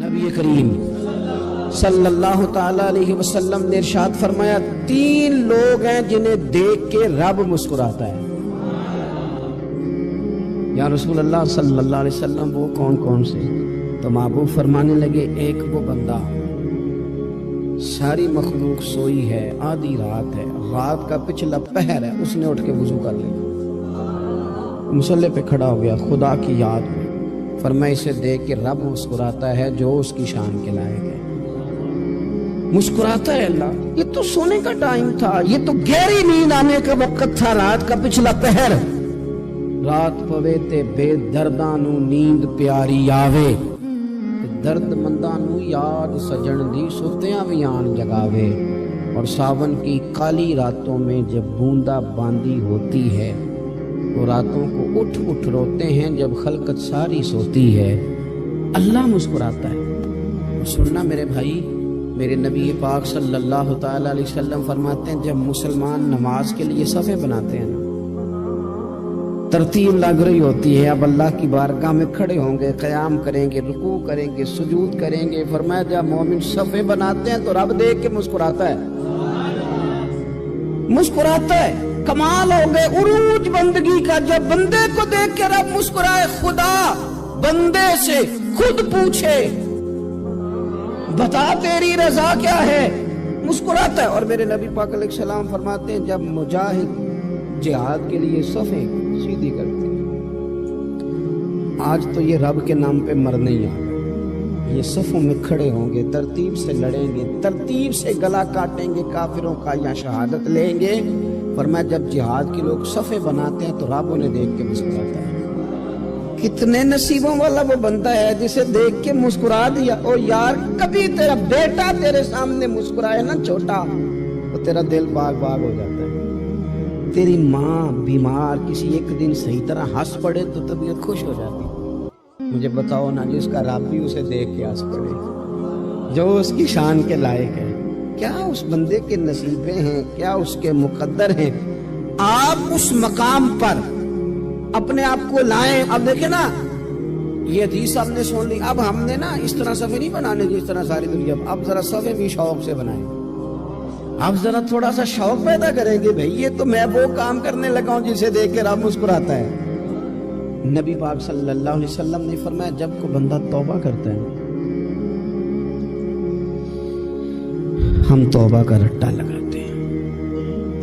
نبی کریم صلی اللہ تعالی علیہ وسلم نے ارشاد فرمایا 3 لوگ ہیں جنہیں دیکھ کے رب مسکراتا ہے۔ یا رسول اللہ صلی اللہ علیہ وسلم وہ کون کون سے؟ تو محبوب فرمانے لگے ایک وہ بندہ ساری مخلوق سوئی ہے، آدھی رات ہے، رات کا پچھلا پہر ہے، اس نے اٹھ کے وضو کر لیا، مصلی پہ کھڑا ہو گیا، خدا کی یاد میں، فرمایا اسے دیکھ کے رب مسکراتا ہے جو اس کی شان کے لائق ہے۔ مسکراتا ہے اللہ، یہ تو سونے کا ٹائم تھا، یہ تو گہری نیند آنے کا وقت تھا، رات کا پچھلا پہر، رات پوے تے بے درداں نو نیند پیاری آوے، درد منداں نو یاد سجن دی ستیاں بھی آن جگاوے، اور ساون کی کالی راتوں میں جب بوندا باندی ہوتی ہے تو راتوں کو اٹھ اٹھ روتے ہیں جب خلقت ساری سوتی ہے، اللہ مسکراتا ہے۔ سننا میرے بھائی، میرے نبی پاک صلی اللہ تعالی علیہ وسلم فرماتے ہیں جب مسلمان نماز کے لیے صفیں بناتے ہیں نا، ترتیب لگ رہی ہوتی ہے، اب اللہ کی بارگاہ میں کھڑے ہوں گے، قیام کریں گے، رکوع کریں گے، سجود کریں گے، فرمایا جب مومن صفیں بناتے ہیں تو رب دیکھ کے مسکراتا ہے، مسکراتا ہے۔ کمال ہو گئے عروج بندگی کا، جب بندے کو دیکھ کے رب مسکرائے، خدا بندے سے خود پوچھے بتا تیری رضا کیا ہے، مسکراتا ہے۔ اور میرے نبی پاک علیہ السلام فرماتے ہیں جب مجاہد جہاد کے لیے صفیں سیدھی کرتے ہیں، آج تو یہ رب کے نام پہ مرنے ہی آ گئے، یہ صفوں میں کھڑے ہوں گے، ترتیب سے لڑیں گے، ترتیب سے گلا کاٹیں گے، کافروں کا یا شہادت لیں گے۔ فرمایا جب جہاد کے لوگ صفیں بناتے ہیں تو رب انہیں دیکھ کے مسکراتا ہے۔ کتنے نصیبوں والا وہ بندہ ہے جسے دیکھ کے مسکرا دیا۔ او یار کبھی تیرا بیٹا تیرے سامنے مسکرائے نا چھوٹا تو تیرا دل باغ باغ ہو جاتا ہے۔ تیری ماں بیمار کسی ایک دن صحیح طرح ہنس پڑے تو طبیعت خوش ہو جاتی۔ مجھے بتاؤ نا جس کا رب بھی اسے دیکھ کے ہنس پڑے، جو اس کی شان کے لائق ہے، کیا اس بندے کے نصیبے ہیں، کیا اس کے مقدر ہیں۔ آپ اس مقام پر اپنے آپ کو لائیں۔ اب دیکھیں نا یہ حدیث ہم نے سن لی، اب ہم نے نا اس طرح صفیں نہیں بنانے جس طرح ساری دنیا، اب ذرا صفیں بھی شوق سے بنائیں، اب ذرا تھوڑا سا شوق پیدا کریں گے۔ بھئی یہ تو میں وہ کام کرنے لگا ہوں جسے دیکھ کے رب مسکراتا ہے۔ نبی پاک صلی اللہ علیہ وسلم نے فرمایا جب کوئی بندہ توبہ کرتا ہے ہم توبہ کا رٹا لگاتے ہیں،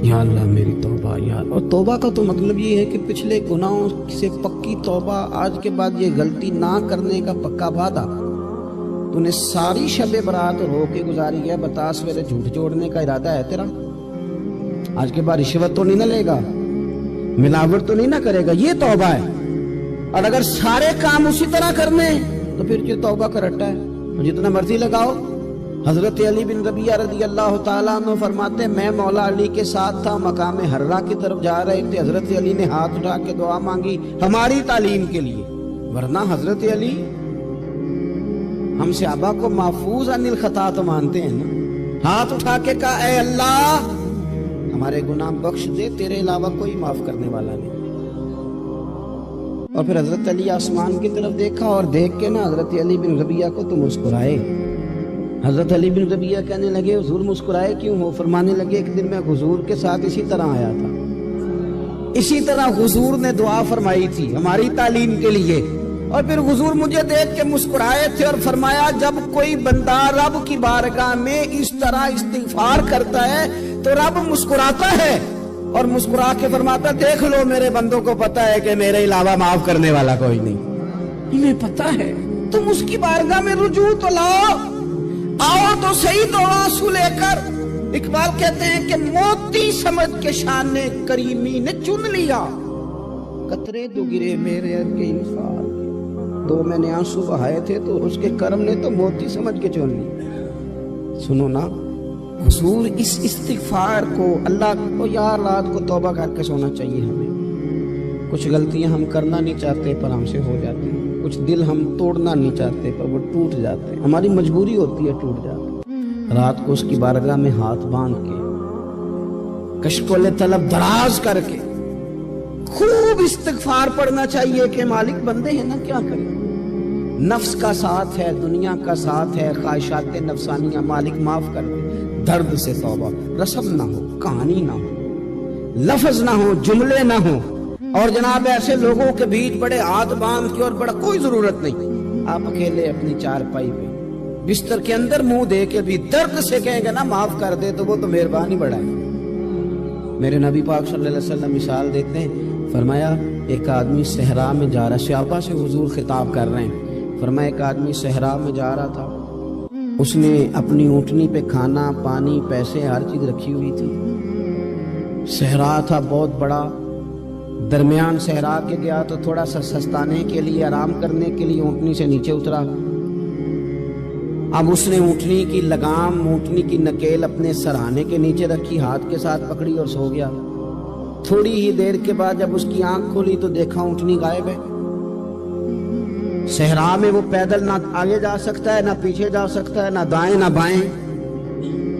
یا اللہ میری توبہ یا اللہ۔ اور توبہ کا تو مطلب یہ ہے کہ پچھلے گناہوں سے پکی توبہ، آج کے بعد یہ غلطی نہ کرنے کا پکا وعدہ۔ تو نے ساری شب برات رو کے گزاری ہے، بتا سویرے جھوٹ جوڑنے کا ارادہ ہے تیرا؟ آج کے بعد رشوت تو نہیں نہ لے گا، ملاوٹ تو نہیں نہ کرے گا، یہ توبہ ہے۔ اور اگر سارے کام اسی طرح کرنے تو پھر یہ توبہ کا رٹا ہے، جتنا مرضی لگاؤ۔ حضرت علی بن ربیعہ رضی اللہ تعالیٰ عنہ فرماتے ہیں میں مولا علی کے ساتھ تھا، مقام حرہ کی طرف جا رہے تھے، حضرت علی نے ہاتھ اٹھا کے دعا مانگی ہماری تعلیم کے لیے، ورنہ حضرت علی ہم صحابہ کو محفوظ عن الخطا تو مانتے ہیں نا۔ ہاتھ اٹھا کے کہا اے اللہ ہمارے گناہ بخش دے، تیرے علاوہ کوئی معاف کرنے والا نہیں۔ اور پھر حضرت علی آسمان کی طرف دیکھا اور دیکھ کے نا حضرت علی بن ربیعہ کو تو مسکرائے۔ حضرت علی بن ربیعہ کہنے لگے حضور مسکرائے کیوں ہو؟ فرمانے لگے ایک دن میں حضور کے ساتھ اسی طرح آیا تھا، اسی طرح حضور نے دعا فرمائی تھی ہماری تعلیم کے لیے، اور پھر حضور مجھے دیکھ کے مسکرائے تھے اور فرمایا جب کوئی بندہ رب کی بارگاہ میں اس طرح استغفار کرتا ہے تو رب مسکراتا ہے، اور مسکرا کے فرماتا دیکھ لو میرے بندوں کو پتا ہے کہ میرے علاوہ معاف کرنے والا کوئی نہیں، انہیں پتا ہے، تم اس کی بارگاہ میں رجوع تو لاؤ، آؤ تو صحیح دو آنسو لے کر۔ اقبال کہتے ہیں کہ موتی سمجھ کے شان نے کریمی نے چن لیا، قطرے دو گرے میرے کے انفار، دو میں نے آنسو بہائے تھے تو اس کے کرم نے تو موتی سمجھ کے چن لی۔ سنو نا حضور اس استغفار کو اللہ کو یار رات کو توبہ کر کے سونا چاہیے ہمیں۔ کچھ غلطیاں ہم کرنا نہیں چاہتے پر ہم سے ہو جاتی ہیں، کچھ دل ہم توڑنا نہیں چاہتے پر وہ ٹوٹ جاتے ہیں، ہماری مجبوری ہوتی ہے ٹوٹ جاتے ہیں۔ رات کو اس کی بارگاہ میں ہاتھ باندھ کے کشکول طلب دراز کر کے خوب استغفار پڑھنا چاہیے کہ مالک بندے ہیں نا کیا کریں، نفس کا ساتھ ہے، دنیا کا ساتھ ہے، خواہشات نفسانیہ مالک معاف کر دے، درد سے توبہ، رسم نہ ہو، کہانی نہ ہو، لفظ نہ ہو، جملے نہ ہو، اور جناب ایسے لوگوں کے بیچ بڑے ہاتھ باندھ کے اور بڑا کوئی ضرورت نہیں، آپ اکیلے اپنی چارپائی پہ بستر کے اندر منہ دے کے بھی درد سے کہیں گے نا معاف کر دے تو وہ تو مہربانی بڑھائے۔ میرے نبی پاک صلی اللہ علیہ وسلم مثال دیتے ہیں، فرمایا ایک آدمی صحرا میں جا رہا، صحابہ سے حضور خطاب کر رہے ہیں، فرمایا ایک آدمی صحرا میں جا رہا تھا، اس نے اپنی اونٹنی پہ کھانا پانی پیسے ہر چیز رکھی ہوئی تھی، صحرا تھا بہت بڑا، درمیان صحرا کے گیا تو تھوڑا سا سستانے کے لیے آرام کرنے کے لیے اونٹنی سے نیچے اترا، اب اس نے اونٹنی کی لگام اونٹنی کی نکیل اپنے سرہانے کے نیچے رکھی، ہاتھ کے ساتھ پکڑی اور سو گیا۔ تھوڑی ہی دیر کے بعد جب اس کی آنکھ کھولی تو دیکھا اونٹنی غائب ہے۔ صحرا میں وہ پیدل نہ آگے جا سکتا ہے، نہ پیچھے جا سکتا ہے، نہ دائیں نہ بائیں،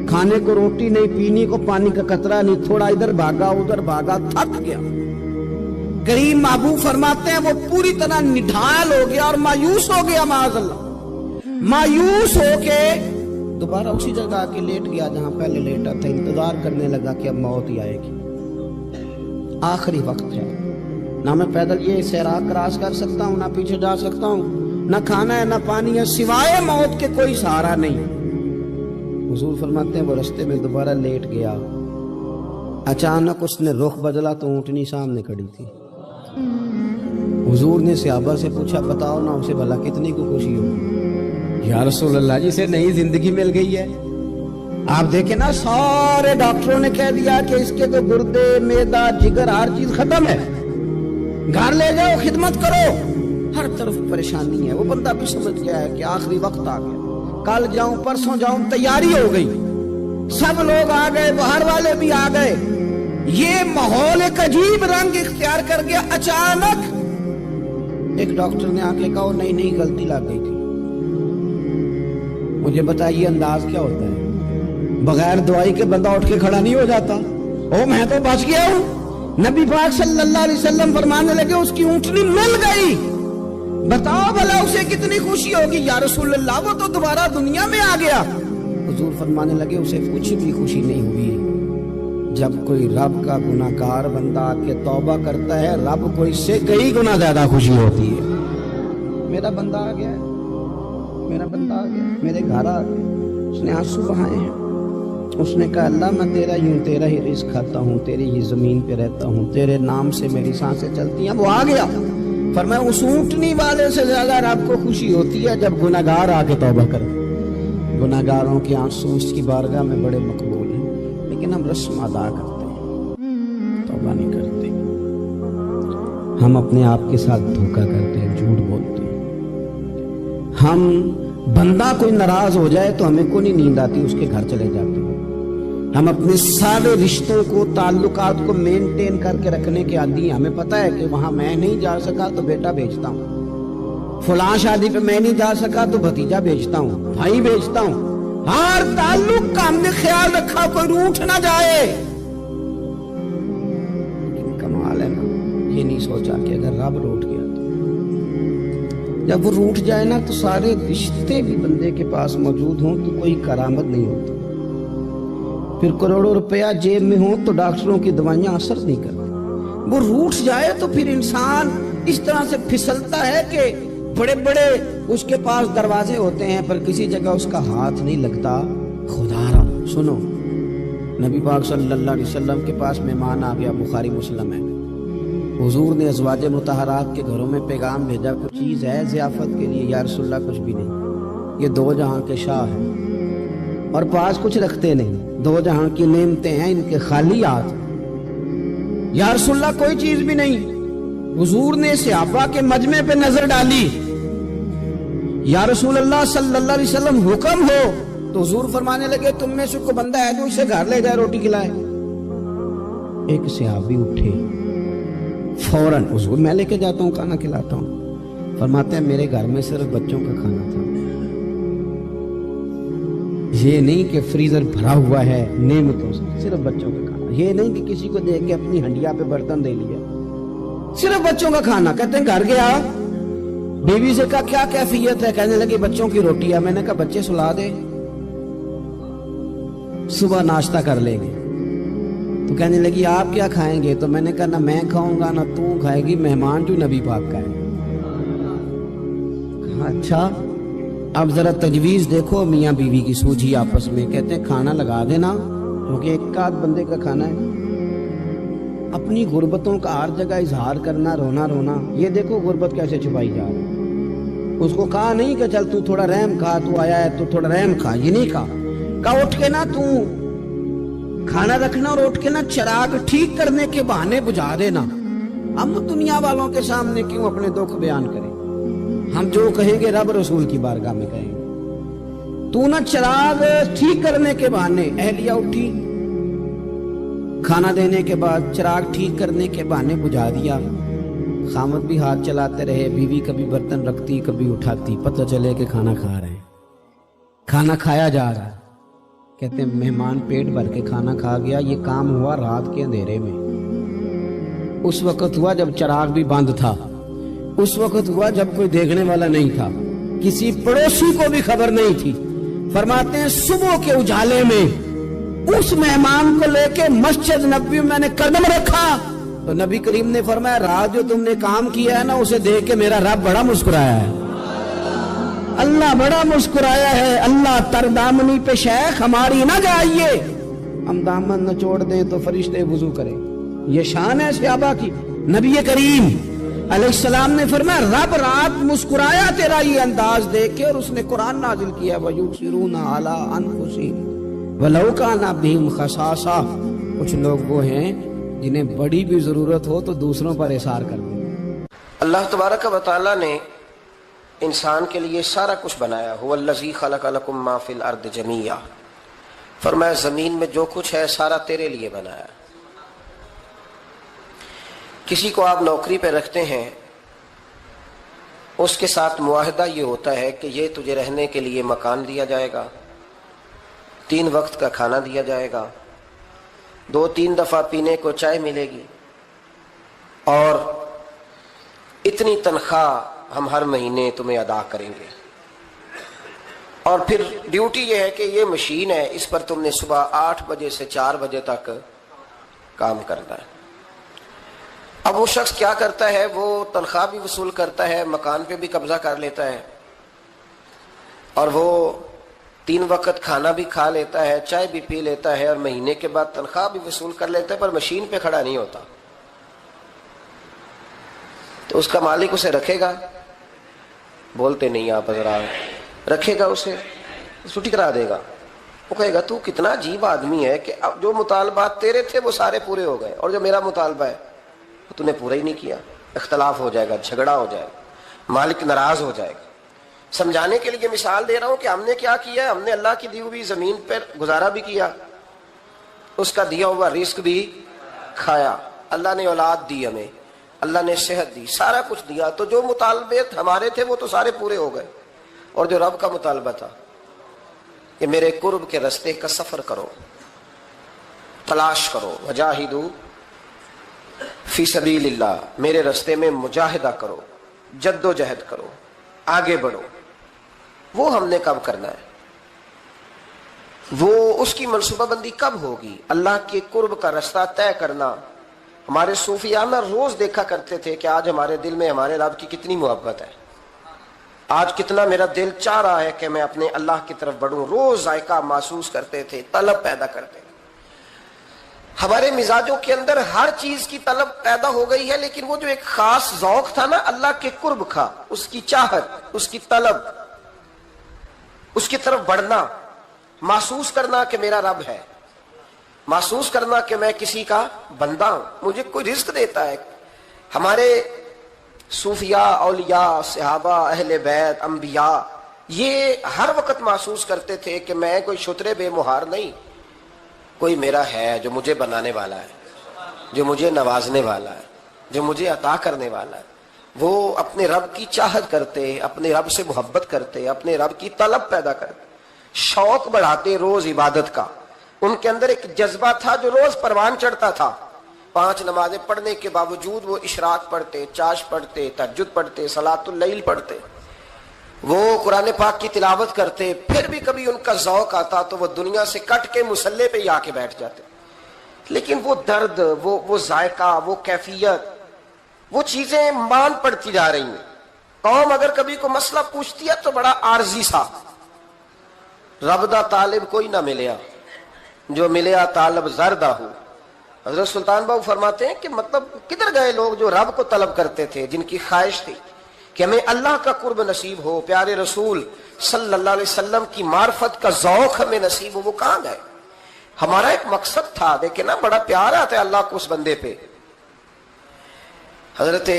کھانے کو روٹی نہیں، پینے کو پانی کا قطرہ نہیں، تھوڑا ادھر بھاگا ادھر بھاگا، تھک گیا۔ کریم محبوب فرماتے ہیں وہ پوری طرح نڈھال ہو گیا اور مایوس ہو گیا، معاذ اللہ، مایوس ہو کے دوبارہ اسی جگہ آ کے لیٹ گیا جہاں پہلے لیٹا تھا، انتظار کرنے لگا کہ اب موت ہی آئے گی، آخری وقت ہے، نہ میں پیدل یہ صحرا کراس کر سکتا ہوں، نہ پیچھے جا سکتا ہوں، نہ کھانا ہے نہ پانی ہے، سوائے موت کے کوئی سہارا نہیں۔ حضور فرماتے ہیں وہ رستے میں دوبارہ لیٹ گیا، اچانک اس نے رخ بدلا تو اونٹنی سامنے کھڑی تھی۔ حضور نے صحابہ سے پوچھا بتاؤ نا اسے بھلا کتنی کو خوشی ہوگی؟ یا رسول اللہ جی سے نئی زندگی مل گئی ہے۔ آپ دیکھیں نا سارے ڈاکٹروں نے کہہ دیا کہ اس کے تو گردے معدہ جگر ہر چیز ختم ہے، گھر لے جاؤ خدمت کرو، ہر طرف پریشانی ہے۔ وہ بندہ بھی سمجھ گیا ہے کہ آخری وقت آ گیا، کل جاؤں پرسوں جاؤں، تیاری ہو گئی، سب لوگ آ گئے، باہر والے بھی آ گئے، یہ ماحول ایک عجیب رنگ اختیار کر گیا۔ اچانک ایک ڈاکٹر نے آ کے کہا نہیں نہیں غلطی لگ گئی تھی۔ مجھے بتائیے انداز کیا ہوتا ہے؟ بغیر دوائی کے بندہ اٹھ کے کھڑا نہیں ہو جاتا، او میں تو بچ گیا ہوں۔ نبی پاک صلی اللہ علیہ وسلم فرمانے لگے اس کی اونٹنی مل گئی، بتاؤ بھلا اسے کتنی خوشی ہوگی؟ یا رسول اللہ وہ تو دوبارہ دنیا میں آ گیا۔ حضور فرمانے لگے اسے کچھ بھی خوشی نہیں ہوئی۔ جب کوئی رب کا گناہگار بندہ آ کے توبہ کرتا ہے، رب کو اس سے کئی گنا زیادہ خوشی ہوتی ہے۔ میرا بندہ آ گیا ہے، میرا بندہ آ گیا، میرے گھر آ گیا، اس نے آنسو بہائے ہیں، اس نے کہا اللہ میں تیرا ہوں، تیرا ہی رزق کھاتا ہوں، تیری ہی زمین پہ رہتا ہوں، تیرے نام سے میری سانسیں چلتی ہیں۔ وہ آ گیا۔ فرمایا اس اونٹنی والے سے زیادہ رب کو خوشی ہوتی ہے جب گناہگار آ کے توبہ کرے۔ گناہگاروں کے آنسو اس کی بارگاہ میں بڑے مقبول ہیں، لیکن ہم رسم ادا کرتے ہیں، توبہ نہیں کرتے، ہم اپنے آپ کے ساتھ دھوکہ کرتے ہیں، جھوٹ بولتے ہیں۔ ہم بندہ کوئی ناراض ہو جائے تو ہمیں کو نہیں نیند آتی، اس کے گھر چلے جاتے ہیں۔ ہم اپنے سارے رشتوں کو تعلقات کو مینٹین کر کے رکھنے کے عادی ہیں۔ ہمیں پتہ ہے کہ وہاں میں نہیں جا سکا تو بیٹا بھیجتا ہوں، فلاں شادی پہ میں نہیں جا سکا تو بھتیجا بھیجتا ہوں، بھائی بھیجتا ہوں، ہر تعلق کا ہم نے خیال رکھا کوئی روٹھ نہ جائے۔ لیکن کمال ہے نا، یہ نہیں سوچا کہ اگر رب روٹ گیا تو جب وہ روٹ جائے نا تو سارے رشتے بھی بندے کے پاس موجود ہوں تو کوئی کرامت نہیں ہوتی، پھر کروڑوں روپیہ جیب میں ہوں تو ڈاکٹروں کی دوائیاں اثر نہیں کرتی۔ وہ روٹ جائے تو پھر انسان اس طرح سے پھسلتا ہے کہ بڑے بڑے اس کے پاس دروازے ہوتے ہیں پر کسی جگہ اس کا ہاتھ نہیں لگتا۔ خدا را سنو، نبی پاک صلی اللہ علیہ وسلم کے پاس مہمان آ گیا، بخاری مسلم ہے، حضور نے ازواج مطہرات کے گھروں میں پیغام بھیجا کچھ چیز ہے ضیافت کے لیے؟ یا رسول اللہ کچھ بھی نہیں، یہ دو جہاں کے شاہ ہیں اور پاس کچھ رکھتے نہیں، دو جہاں کی نعمتیں ہیں ان کے خالی ہاتھ۔ یا رسول اللہ کوئی چیز بھی نہیں۔ حضور نے صحابہ کے مجمع پہ نظر ڈالی، یا رسول اللہ صلی اللہ علیہ وسلم حکم ہو، تو حضور فرمانے لگے تم میں سے کوئی بندہ ہے جو اسے گھر لے جائے روٹی کھلائے؟ ایک صحابی اٹھے فوراً، حضور میں لے کے جاتا ہوں کھانا کھلاتا ہوں۔ فرماتے ہیں میرے گھر میں صرف بچوں کا کھانا تھا، یہ نہیں کہ فریزر بھرا ہوا ہے نعمتوں سے، صرف بچوں کا کھانا، یہ نہیں کہ کسی کو دیکھ کے اپنی ہنڈیا پہ برتن دے لیا، صرف بچوں کا کھانا۔ کہتے ہیں گھر گیا، بیوی سے کہا کیا کیفیت ہے؟ کہنے لگی بچوں کی روٹی ہے۔ میں نے کہا بچے سلا دے، صبح ناشتہ کر لیں گے۔ تو کہنے لگی آپ کیا کھائیں گے؟ تو میں نے کہا نہ میں کھاؤں گا نہ تو کھائے گی، مہمان جو نبی پاک کا ہے۔ اچھا اب ذرا تجویز دیکھو میاں بیوی کی سوجھی آپس میں۔ کہتے ہیں کھانا لگا دینا، کیونکہ ایک آدھ بندے کا کھانا ہے۔ اپنی غربتوں کا ہر جگہ اظہار کرنا، رونا رونا، یہ دیکھو غربت کیسے چھپائی جا رہی ہے۔ اس کو کہا نہیں کہ چل تو تھوڑا رحم کھا، تو آیا ہے تو تھوڑا رحم کھا، یہ نہیں کہا اٹھ کے نا تو کھانا رکھنا اور اٹھ کے نا چراغ ٹھیک کرنے کے بہانے بجھا دینا۔ ہم دنیا والوں کے سامنے کیوں اپنے دکھ بیان کریں؟ ہم جو کہیں گے رب رسول کی بارگاہ میں کہیں گے۔ تو نا چراغ ٹھیک کرنے کے بہانے، اہلیہ اٹھی کھانا دینے کے بعد چراغ ٹھیک کرنے کے بہانے بجھا دیا۔ خامد بھی ہاتھ چلاتے رہے، بیوی کبھی برتن رکھتی کبھی اٹھاتی، پتہ چلے کہ کھانا کھا رہے ہیں، کھانا کھایا جا رہا ہے۔ کہتے ہیں مہمان پیٹ بھر کے کھانا کھا گیا۔ یہ کام ہوا رات کے اندھیرے میں، اس وقت ہوا جب چراغ بھی بند تھا، اس وقت ہوا جب کوئی دیکھنے والا نہیں تھا، کسی پڑوسی کو بھی خبر نہیں تھی۔ فرماتے ہیں صبح کے اجالے میں اس مہمان کو لے کے مسجد نبوی میں نے قدم رکھا تو نبی کریم نے فرمایا رات جو تم نے کام کیا ہے نا اسے دیکھ کے میرا رب بڑا مسکرایا ہے، اللہ بڑا مسکرایا ہے۔ اللہ تر دامنی پہ شیخ ہماری نہ جائیے، ہم دامن نہ چھوڑ دیں تو فرشتے وضو کریں۔ یہ شان ہے صحابہ کی۔ نبی کریم علیہ السلام نے فرمایا رب رات مسکرایا تیرا یہ انداز دیکھ کے، اور اس نے قرآن نازل کیا وَيُؤْثِرُونَ عَلَىٰ أَنفُسِهِمْ وَلَوْ كَانَ بِهِمْ خَصَاصَةٌ۔ کچھ لوگ وہ ہیں جنہیں بڑی بھی ضرورت ہو تو دوسروں پر اثار کر دیں۔ اللہ تبارک و تعالیٰ نے انسان کے لیے سارا کچھ بنایا۔ هُوَ الَّذِي خَلَقَ لَكُم مَّا فِي الْأَرْضِ جَمِيعًا، فرمایا زمین میں جو کچھ ہے سارا تیرے لیے بنایا۔ کسی کو آپ نوکری پہ رکھتے ہیں، اس کے ساتھ معاہدہ یہ ہوتا ہے کہ یہ تجھے رہنے کے لیے مکان دیا جائے گا، 3 وقت کا کھانا دیا جائے گا، 2-3 دفعہ پینے کو چائے ملے گی، اور اتنی تنخواہ ہم ہر مہینے تمہیں ادا کریں گے۔ اور پھر ڈیوٹی یہ ہے کہ یہ مشین ہے، اس پر تم نے صبح 8 بجے سے 4 بجے تک کام کرنا ہے۔ اب وہ شخص کیا کرتا ہے؟ وہ تنخواہ بھی وصول کرتا ہے، مکان پہ بھی قبضہ کر لیتا ہے، اور وہ 3 وقت کھانا بھی کھا لیتا ہے، چائے بھی پی لیتا ہے، اور مہینے کے بعد تنخواہ بھی وصول کر لیتا ہے، پر مشین پہ کھڑا نہیں ہوتا۔ تو اس کا مالک اسے رکھے گا؟ بولتے نہیں آپ حضرات، رکھے گا اسے، چھٹی کرا دے گا۔ وہ کہے گا تو کتنا عجیب آدمی ہے کہ اب جو مطالبات تیرے تھے وہ سارے پورے ہو گئے، اور جو میرا مطالبہ ہے تو نے پورا ہی نہیں کیا۔ اختلاف ہو جائے گا، جھگڑا ہو جائے گا، مالک ناراض ہو جائے گا۔ سمجھانے کے لیے مثال دے رہا ہوں کہ ہم نے کیا کیا ہے۔ ہم نے اللہ کی دی ہوئی زمین پر گزارا بھی کیا، اس کا دیا ہوا رزق بھی کھایا، اللہ نے اولاد دی ہمیں، اللہ نے صحت دی، سارا کچھ دیا۔ تو جو مطالبے ہمارے تھے وہ تو سارے پورے ہو گئے، اور جو رب کا مطالبہ تھا کہ میرے قرب کے رستے کا سفر کرو، تلاش کرو، وجاہدوا فی سبیل اللہ، میرے رستے میں مجاہدہ کرو، جد و جہد کرو، آگے بڑھو، وہ ہم نے کب کرنا ہے؟ وہ اس کی منصوبہ بندی کب ہوگی؟ اللہ کے قرب کا رستہ طے کرنا۔ ہمارے صوفیاء روز دیکھا کرتے تھے کہ آج ہمارے دل میں ہمارے رب کی کتنی محبت ہے، آج کتنا میرا دل چاہ رہا ہے کہ میں اپنے اللہ کی طرف بڑھوں۔ روز ذائقہ محسوس کرتے تھے، طلب پیدا کرتے تھے۔ ہمارے مزاجوں کے اندر ہر چیز کی طلب پیدا ہو گئی ہے، لیکن وہ جو ایک خاص ذوق تھا نا اللہ کے قرب کا، اس کی چاہت، اس کی طلب، اس کی طرف بڑھنا، محسوس کرنا کہ میرا رب ہے، محسوس کرنا کہ میں کسی کا بندہ ہوں، مجھے کوئی رزق دیتا ہے۔ ہمارے صوفیاء، اولیاء، صحابہ، اہل بیت، انبیاء یہ ہر وقت محسوس کرتے تھے کہ میں کوئی شترے بے مہار نہیں، کوئی میرا ہے جو مجھے بنانے والا ہے، جو مجھے نوازنے والا ہے، جو مجھے عطا کرنے والا ہے۔ وہ اپنے رب کی چاہت کرتے، اپنے رب سے محبت کرتے، اپنے رب کی طلب پیدا کرتے، شوق بڑھاتے روز عبادت کا۔ ان کے اندر ایک جذبہ تھا جو روز پروان چڑھتا تھا، 5 نمازیں پڑھنے کے باوجود وہ اشراق پڑھتے، چاش پڑھتے، تہجد پڑھتے، صلاۃ اللیل پڑھتے، وہ قرآن پاک کی تلاوت کرتے، پھر بھی کبھی ان کا ذوق آتا تو وہ دنیا سے کٹ کے مصلی پہ ہی آ کے بیٹھ جاتے. لیکن وہ درد، وہ ذائقہ، وہ کیفیت، وہ چیزیں مان پڑتی جا رہی ہیں. قوم اگر کبھی کو مسئلہ پوچھتی ہے تو بڑا عارضی سا، رب دا طالب کوئی نہ ملیا، جو ملیا طالب زردہ ہو. حضرت سلطان باؤ فرماتے ہیں کہ مطلب کدھر گئے لوگ جو رب کو طلب کرتے تھے، جن کی خواہش تھی کہ ہمیں اللہ کا قرب نصیب ہو، پیارے رسول صلی اللہ علیہ وسلم کی معرفت کا ذوق ہمیں نصیب ہو، وہ کہاں گئے؟ ہمارا ایک مقصد تھا. دیکھیں نا، بڑا پیار آتا ہے اللہ کو اس بندے پہ. حضرت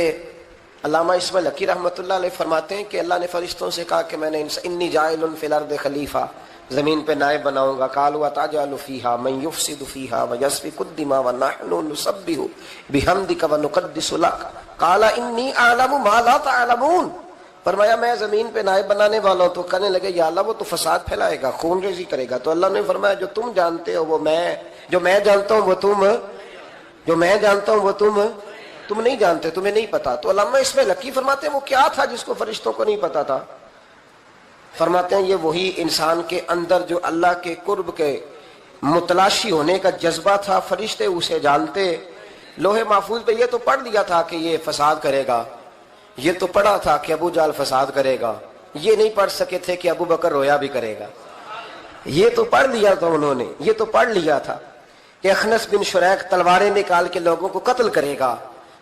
علامہ اسماعیل حقی رحمۃ اللہ علیہ فرماتے ہیں کہ اللہ نے فرشتوں سے کہا کہ میں نے انی جاعل فی الارض خلیفہ، زمین پہ نائب بناؤں گا. قالوا اتجعل فیہا من یفسد فیہا ویسفک الدماء ونحن نسبح بحمدک ونقدس لک قال انی اعلم ما لا تعلمون. فرمایا میں زمین پہ نائب بنانے والا ہوں. تو کہنے لگے یا اللہ وہ تو فساد پھیلائے گا، خون ریزی کرے گا. تو اللہ نے فرمایا جو تم جانتے ہو وہ میں، جو میں جانتا ہوں وہ تم، جو میں جانتا ہوں وہ تم نہیں جانتے، تمہیں نہیں پتا. تو علامہ اسماعیل حقی فرماتے ہیں وہ کیا تھا جس کو فرشتوں کو نہیں پتا تھا؟ فرماتے ہیں یہ وہی انسان کے اندر جو اللہ کے قرب کے متلاشی ہونے کا جذبہ تھا. فرشتے اسے جانتے. لوہے محفوظ پہ یہ تو پڑھ دیا تھا کہ یہ فساد کرے گا، یہ تو پڑھا تھا کہ ابو جہل فساد کرے گا. یہ نہیں پڑھ سکے تھے کہ ابو بکر رویا بھی کرے گا. یہ تو پڑھ لیا تھا انہوں نے، یہ تو پڑھ لیا تھا کہ اخنس بن شریک تلواریں نکال کے لوگوں کو قتل کرے گا.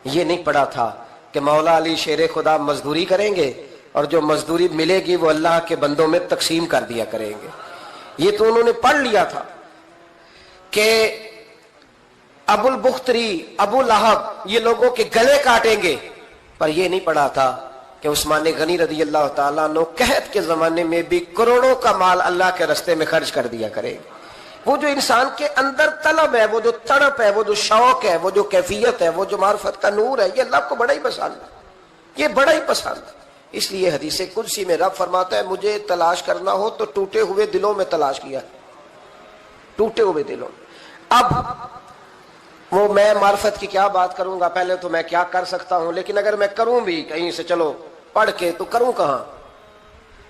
یہ نہیں پڑھا تھا کہ مولا علی شیر خدا مزدوری کریں گے اور جو مزدوری ملے گی وہ اللہ کے بندوں میں تقسیم کر دیا کریں گے. یہ تو انہوں نے پڑھ لیا تھا کہ ابو البختری، ابو لہب یہ لوگوں کے گلے کاٹیں گے. پر یہ نہیں پڑھا تھا کہ عثمان غنی رضی اللہ تعالیٰ عنہ قحط کے زمانے میں بھی کروڑوں کا مال اللہ کے راستے میں خرچ کر دیا کرے. وہ جو انسان کے اندر طلب ہے، وہ جو تڑپ ہے، وہ جو شوق ہے، وہ جو کیفیت ہے، وہ جو معرفت کا نور ہے، یہ اللہ کو بڑا ہی پسند ہے، یہ بڑا ہی پسند ہے. اس لیے حدیث قدسی میں رب فرماتا ہے مجھے تلاش کرنا ہو تو ٹوٹے ہوئے دلوں میں تلاش کیا، ٹوٹے ہوئے دلوں. اب وہ میں معرفت کی کیا بات کروں گا، پہلے تو میں کیا کر سکتا ہوں، لیکن اگر میں کروں بھی کہیں سے چلو پڑھ کے تو کروں کہاں؟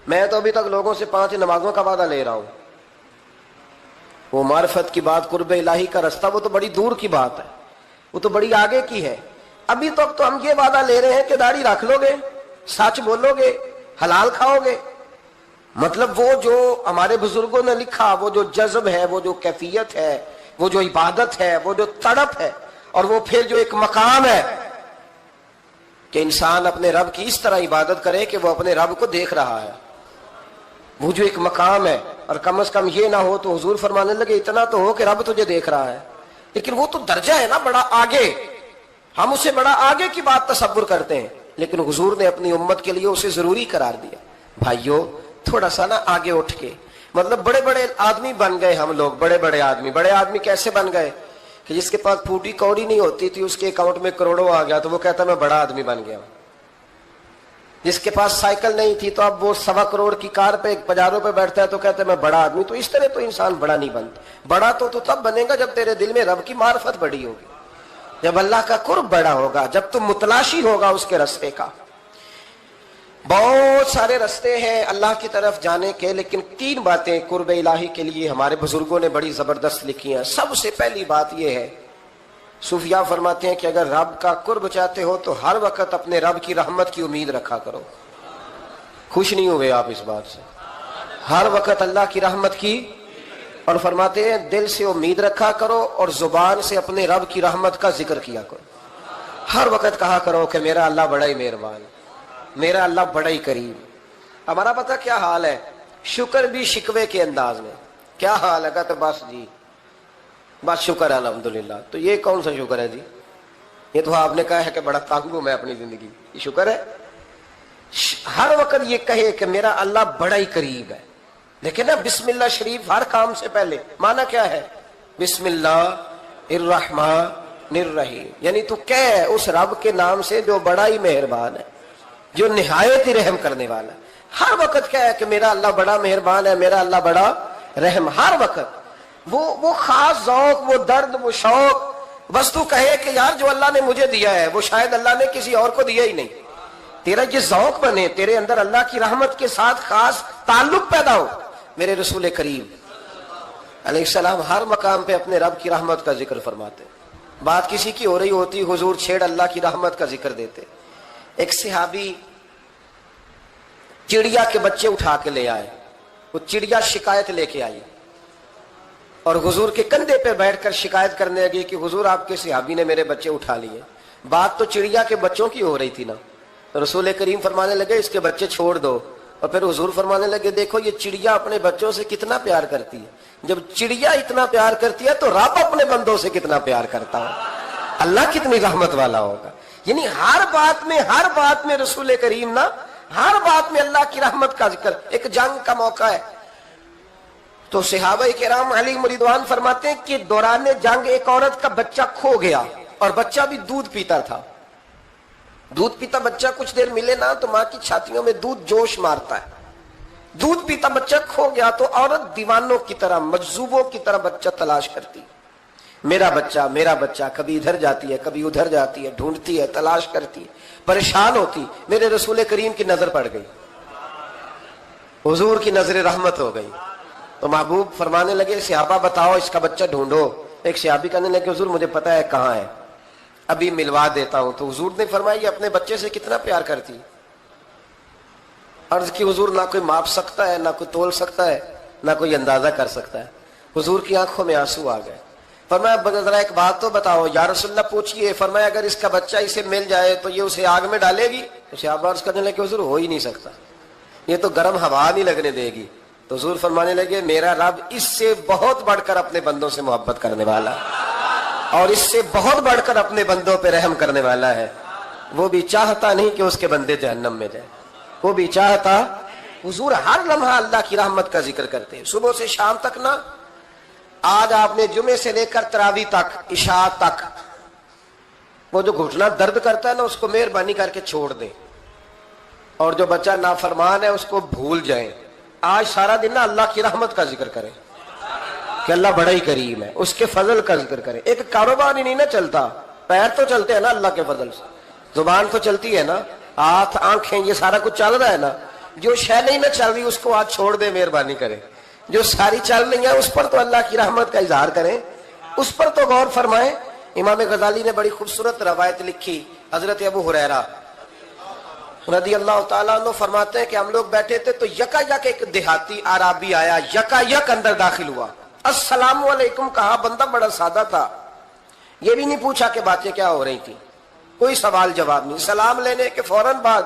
میں تو ابھی تک لوگوں سے 5 نمازوں کا وعدہ لے رہا ہوں. وہ معرفت کی بات، قرب الہی کا راستہ، وہ تو بڑی دور کی بات ہے، وہ تو بڑی آگے کی ہے. ابھی تک تو ہم یہ وعدہ لے رہے ہیں کہ داڑھی رکھ لو گے، سچ بولو گے، حلال کھاؤ گے. مطلب وہ جو ہمارے بزرگوں نے لکھا، وہ جو جذب ہے، وہ جو کیفیت ہے، وہ جو عبادت ہے، وہ جو تڑپ ہے، اور وہ پھر جو ایک مقام ہے کہ انسان اپنے رب کی اس طرح عبادت کرے کہ وہ اپنے رب کو دیکھ رہا ہے. وہ جو ایک مقام ہے، اور کم از کم یہ نہ ہو تو حضور فرمانے لگے اتنا تو ہو کہ رب تجھے دیکھ رہا ہے. لیکن وہ تو درجہ ہے نا بڑا آگے، ہم اسے بڑا آگے کی بات تصور کرتے ہیں، لیکن حضور نے اپنی امت کے لیے اسے ضروری قرار دیا. بھائیو تھوڑا سا نا آگے اٹھ کے، مطلب بڑے بڑے آدمی بن گئے ہم لوگ. بڑے آدمی کیسے بن گئے کہ جس کے پاس پھوٹی کوڑی نہیں ہوتی تھی اس کے اکاؤنٹ میں کروڑوں آ گیا تو وہ کہتا میں بڑا آدمی بن گیا. جس کے پاس سائیکل نہیں تھی تو اب وہ 1.25 کروڑ کی کار پہ پجاروں پہ بیٹھتا ہے تو کہتا ہے میں بڑا آدمی. تو اس طرح تو انسان بڑا نہیں بنتا. بڑا تو تب بنے گا جب تیرے دل میں رب کی معرفت بڑی ہوگی، جب اللہ کا قرب بڑا ہوگا، جب تم متلاشی ہوگا اس کے راستے کا. بہت سارے راستے ہیں اللہ کی طرف جانے کے، لیکن 3 باتیں قرب الہی کے لیے ہمارے بزرگوں نے بڑی زبردست لکھی ہیں. سب سے پہلی بات یہ ہے، صوفیاء فرماتے ہیں کہ اگر رب کا قرب چاہتے ہو تو ہر وقت اپنے رب کی رحمت کی امید رکھا کرو. خوش نہیں ہوئے آپ اس بات سے؟ ہر وقت اللہ کی رحمت کی، اور فرماتے ہیں دل سے امید رکھا کرو اور زبان سے اپنے رب کی رحمت کا ذکر کیا کرو. ہر وقت کہا کرو کہ میرا اللہ بڑا ہی مہربان، میرا اللہ بڑا ہی کریم. ہمارا پتہ کیا حال ہے؟ شکر بھی شکوے کے انداز میں. کیا حال ہے؟ کہتے بس جی بس شکر ہے الحمدللہ. تو یہ کون سا شکر ہے جی؟ یہ تو آپ نے کہا ہے کہ بڑا تنگ ہوں میں اپنی زندگی، یہ شکر ہے؟ ہر وقت یہ کہے کہ میرا اللہ بڑا ہی قریب ہے. دیکھیں نا بسم اللہ شریف ہر کام سے پہلے معنی کیا ہے؟ بسم اللہ الرحمن الرحیم، یعنی تو کہہ اس رب کے نام سے جو بڑا ہی مہربان ہے، جو نہایت ہی رحم کرنے والا ہے. ہر وقت کہہ کہ میرا اللہ بڑا مہربان ہے، میرا اللہ بڑا رحم. ہر وقت وہ خاص ذوق، وہ درد، وہ شوق بس تو کہے کہ یار جو اللہ نے مجھے دیا ہے وہ شاید اللہ نے کسی اور کو دیا ہی نہیں. تیرا یہ ذوق بنے, تیرے اندر اللہ کی رحمت کے ساتھ خاص تعلق پیدا ہو. میرے رسول کریم علیہ السلام ہر مقام پہ اپنے رب کی رحمت کا ذکر فرماتے. بات کسی کی ہو رہی ہوتی, حضور چھیڑ اللہ کی رحمت کا ذکر دیتے. ایک صحابی چڑیا کے بچے اٹھا کے لے آئے. وہ چڑیا شکایت لے کے آئی اور حضور کے کندھے پہ بیٹھ کر شکایت کرنے لگی کہ حضور آپ کے صحابی نے میرے بچے اٹھا لیے. بات تو چڑیا کے بچوں کی ہو رہی تھی نا. رسول کریم فرمانے لگے اس کے بچے چھوڑ دو. اور پھر حضور فرمانے لگے دیکھو یہ چڑیا اپنے بچوں سے کتنا پیار کرتی ہے. جب چڑیا اتنا پیار کرتی ہے تو رب اپنے بندوں سے کتنا پیار کرتا ہو, اللہ کتنی رحمت والا ہوگا. یعنی ہر بات میں رسول کریم نا, ہر بات میں اللہ کی رحمت کا ذکر. ایک جنگ کا موقع ہے تو صحابہ کرام علیہم رضوان فرماتے ہیں کہ دوران جنگ ایک عورت کا بچہ کھو گیا اور بچہ بھی دودھ پیتا تھا. دودھ پیتا بچہ کچھ دیر ملے نا تو ماں کی چھاتیوں میں دودھ جوش مارتا ہے. دودھ پیتا بچہ کھو گیا تو عورت دیوانوں کی طرح, مجذوبوں کی طرح بچہ تلاش کرتی. میرا بچہ, کبھی ادھر جاتی ہے کبھی ادھر جاتی ہے, ڈھونڈتی ہے, تلاش کرتی ہے, پریشان ہوتی. میرے رسول کریم کی نظر پڑ گئی, حضور کی نظر رحمت ہو گئی. تو محبوب فرمانے لگے صحابہ بتاؤ اس کا بچہ ڈھونڈو. ایک صحابی کہنے لگے حضور مجھے پتا ہے کہاں ہے, ابھی ملوا دیتا ہوں. تو حضور نے فرمایا یہ اپنے بچے سے کتنا پیار کرتی. عرض کی حضور نہ کوئی ماپ سکتا ہے, نہ کوئی تول سکتا ہے, نہ کوئی اندازہ کر سکتا ہے. حضور کی آنکھوں میں آنسو آ گئے. فرمایا ذرا ایک بات تو بتاؤ یا رسول اللہ پوچھئے. فرمایا اگر اس کا بچہ اسے مل جائے تو یہ اسے آگ میں ڈالے گی. تو صحابہ عرض کرنے لگے حضور ہو ہی نہیں سکتا, یہ تو گرم ہوا نہیں لگنے دے گی. تو حضور فرمانے لگے میرا رب اس سے بہت بڑھ کر اپنے بندوں سے محبت کرنے والا اور اس سے بہت بڑھ کر اپنے بندوں پہ رحم کرنے والا ہے. وہ بھی چاہتا نہیں کہ اس کے بندے جہنم میں جائیں, وہ بھی چاہتا. حضور ہر لمحہ اللہ کی رحمت کا ذکر کرتے ہیں, صبح سے شام تک نا. آج آپ نے جمعے سے لے کر تراویح تک, عشاء تک, وہ جو گھٹنا درد کرتا ہے نا اس کو مہربانی کر کے چھوڑ دیں, اور جو بچہ نافرمان ہے اس کو بھول جائیں. آج سارا دن نا اللہ کی رحمت کا ذکر کریں کہ اللہ بڑا ہی کریم ہے, اس کے فضل کا ذکر کریں. ایک کاروبار ہی نہیں نا چلتا, پیر تو چلتے ہیں نا اللہ کے فضل سے, زبان تو چلتی ہے نا, ہاتھ آنکھیں یہ سارا کچھ چل رہا ہے نا. جو شے نہیں نہ چل رہی اس کو آج چھوڑ دے مہربانی کریں. جو ساری چل رہی ہے اس پر تو اللہ کی رحمت کا اظہار کریں, اس پر تو غور فرمائیں. امام غزالی نے بڑی خوبصورت روایت لکھی. حضرت ابو ہریرہ رضی اللہ تعالیٰ عنہ فرماتے ہیں کہ ہم لوگ بیٹھے تھے تو یکا یک ایک دیہاتی عرابی آیا, یکا یک اندر داخل ہوا. السلام علیکم کہا. بندہ بڑا سادہ تھا, یہ بھی نہیں پوچھا کہ باتیں کیا ہو رہی تھی, کوئی سوال جواب نہیں. سلام لینے کے فوراً بعد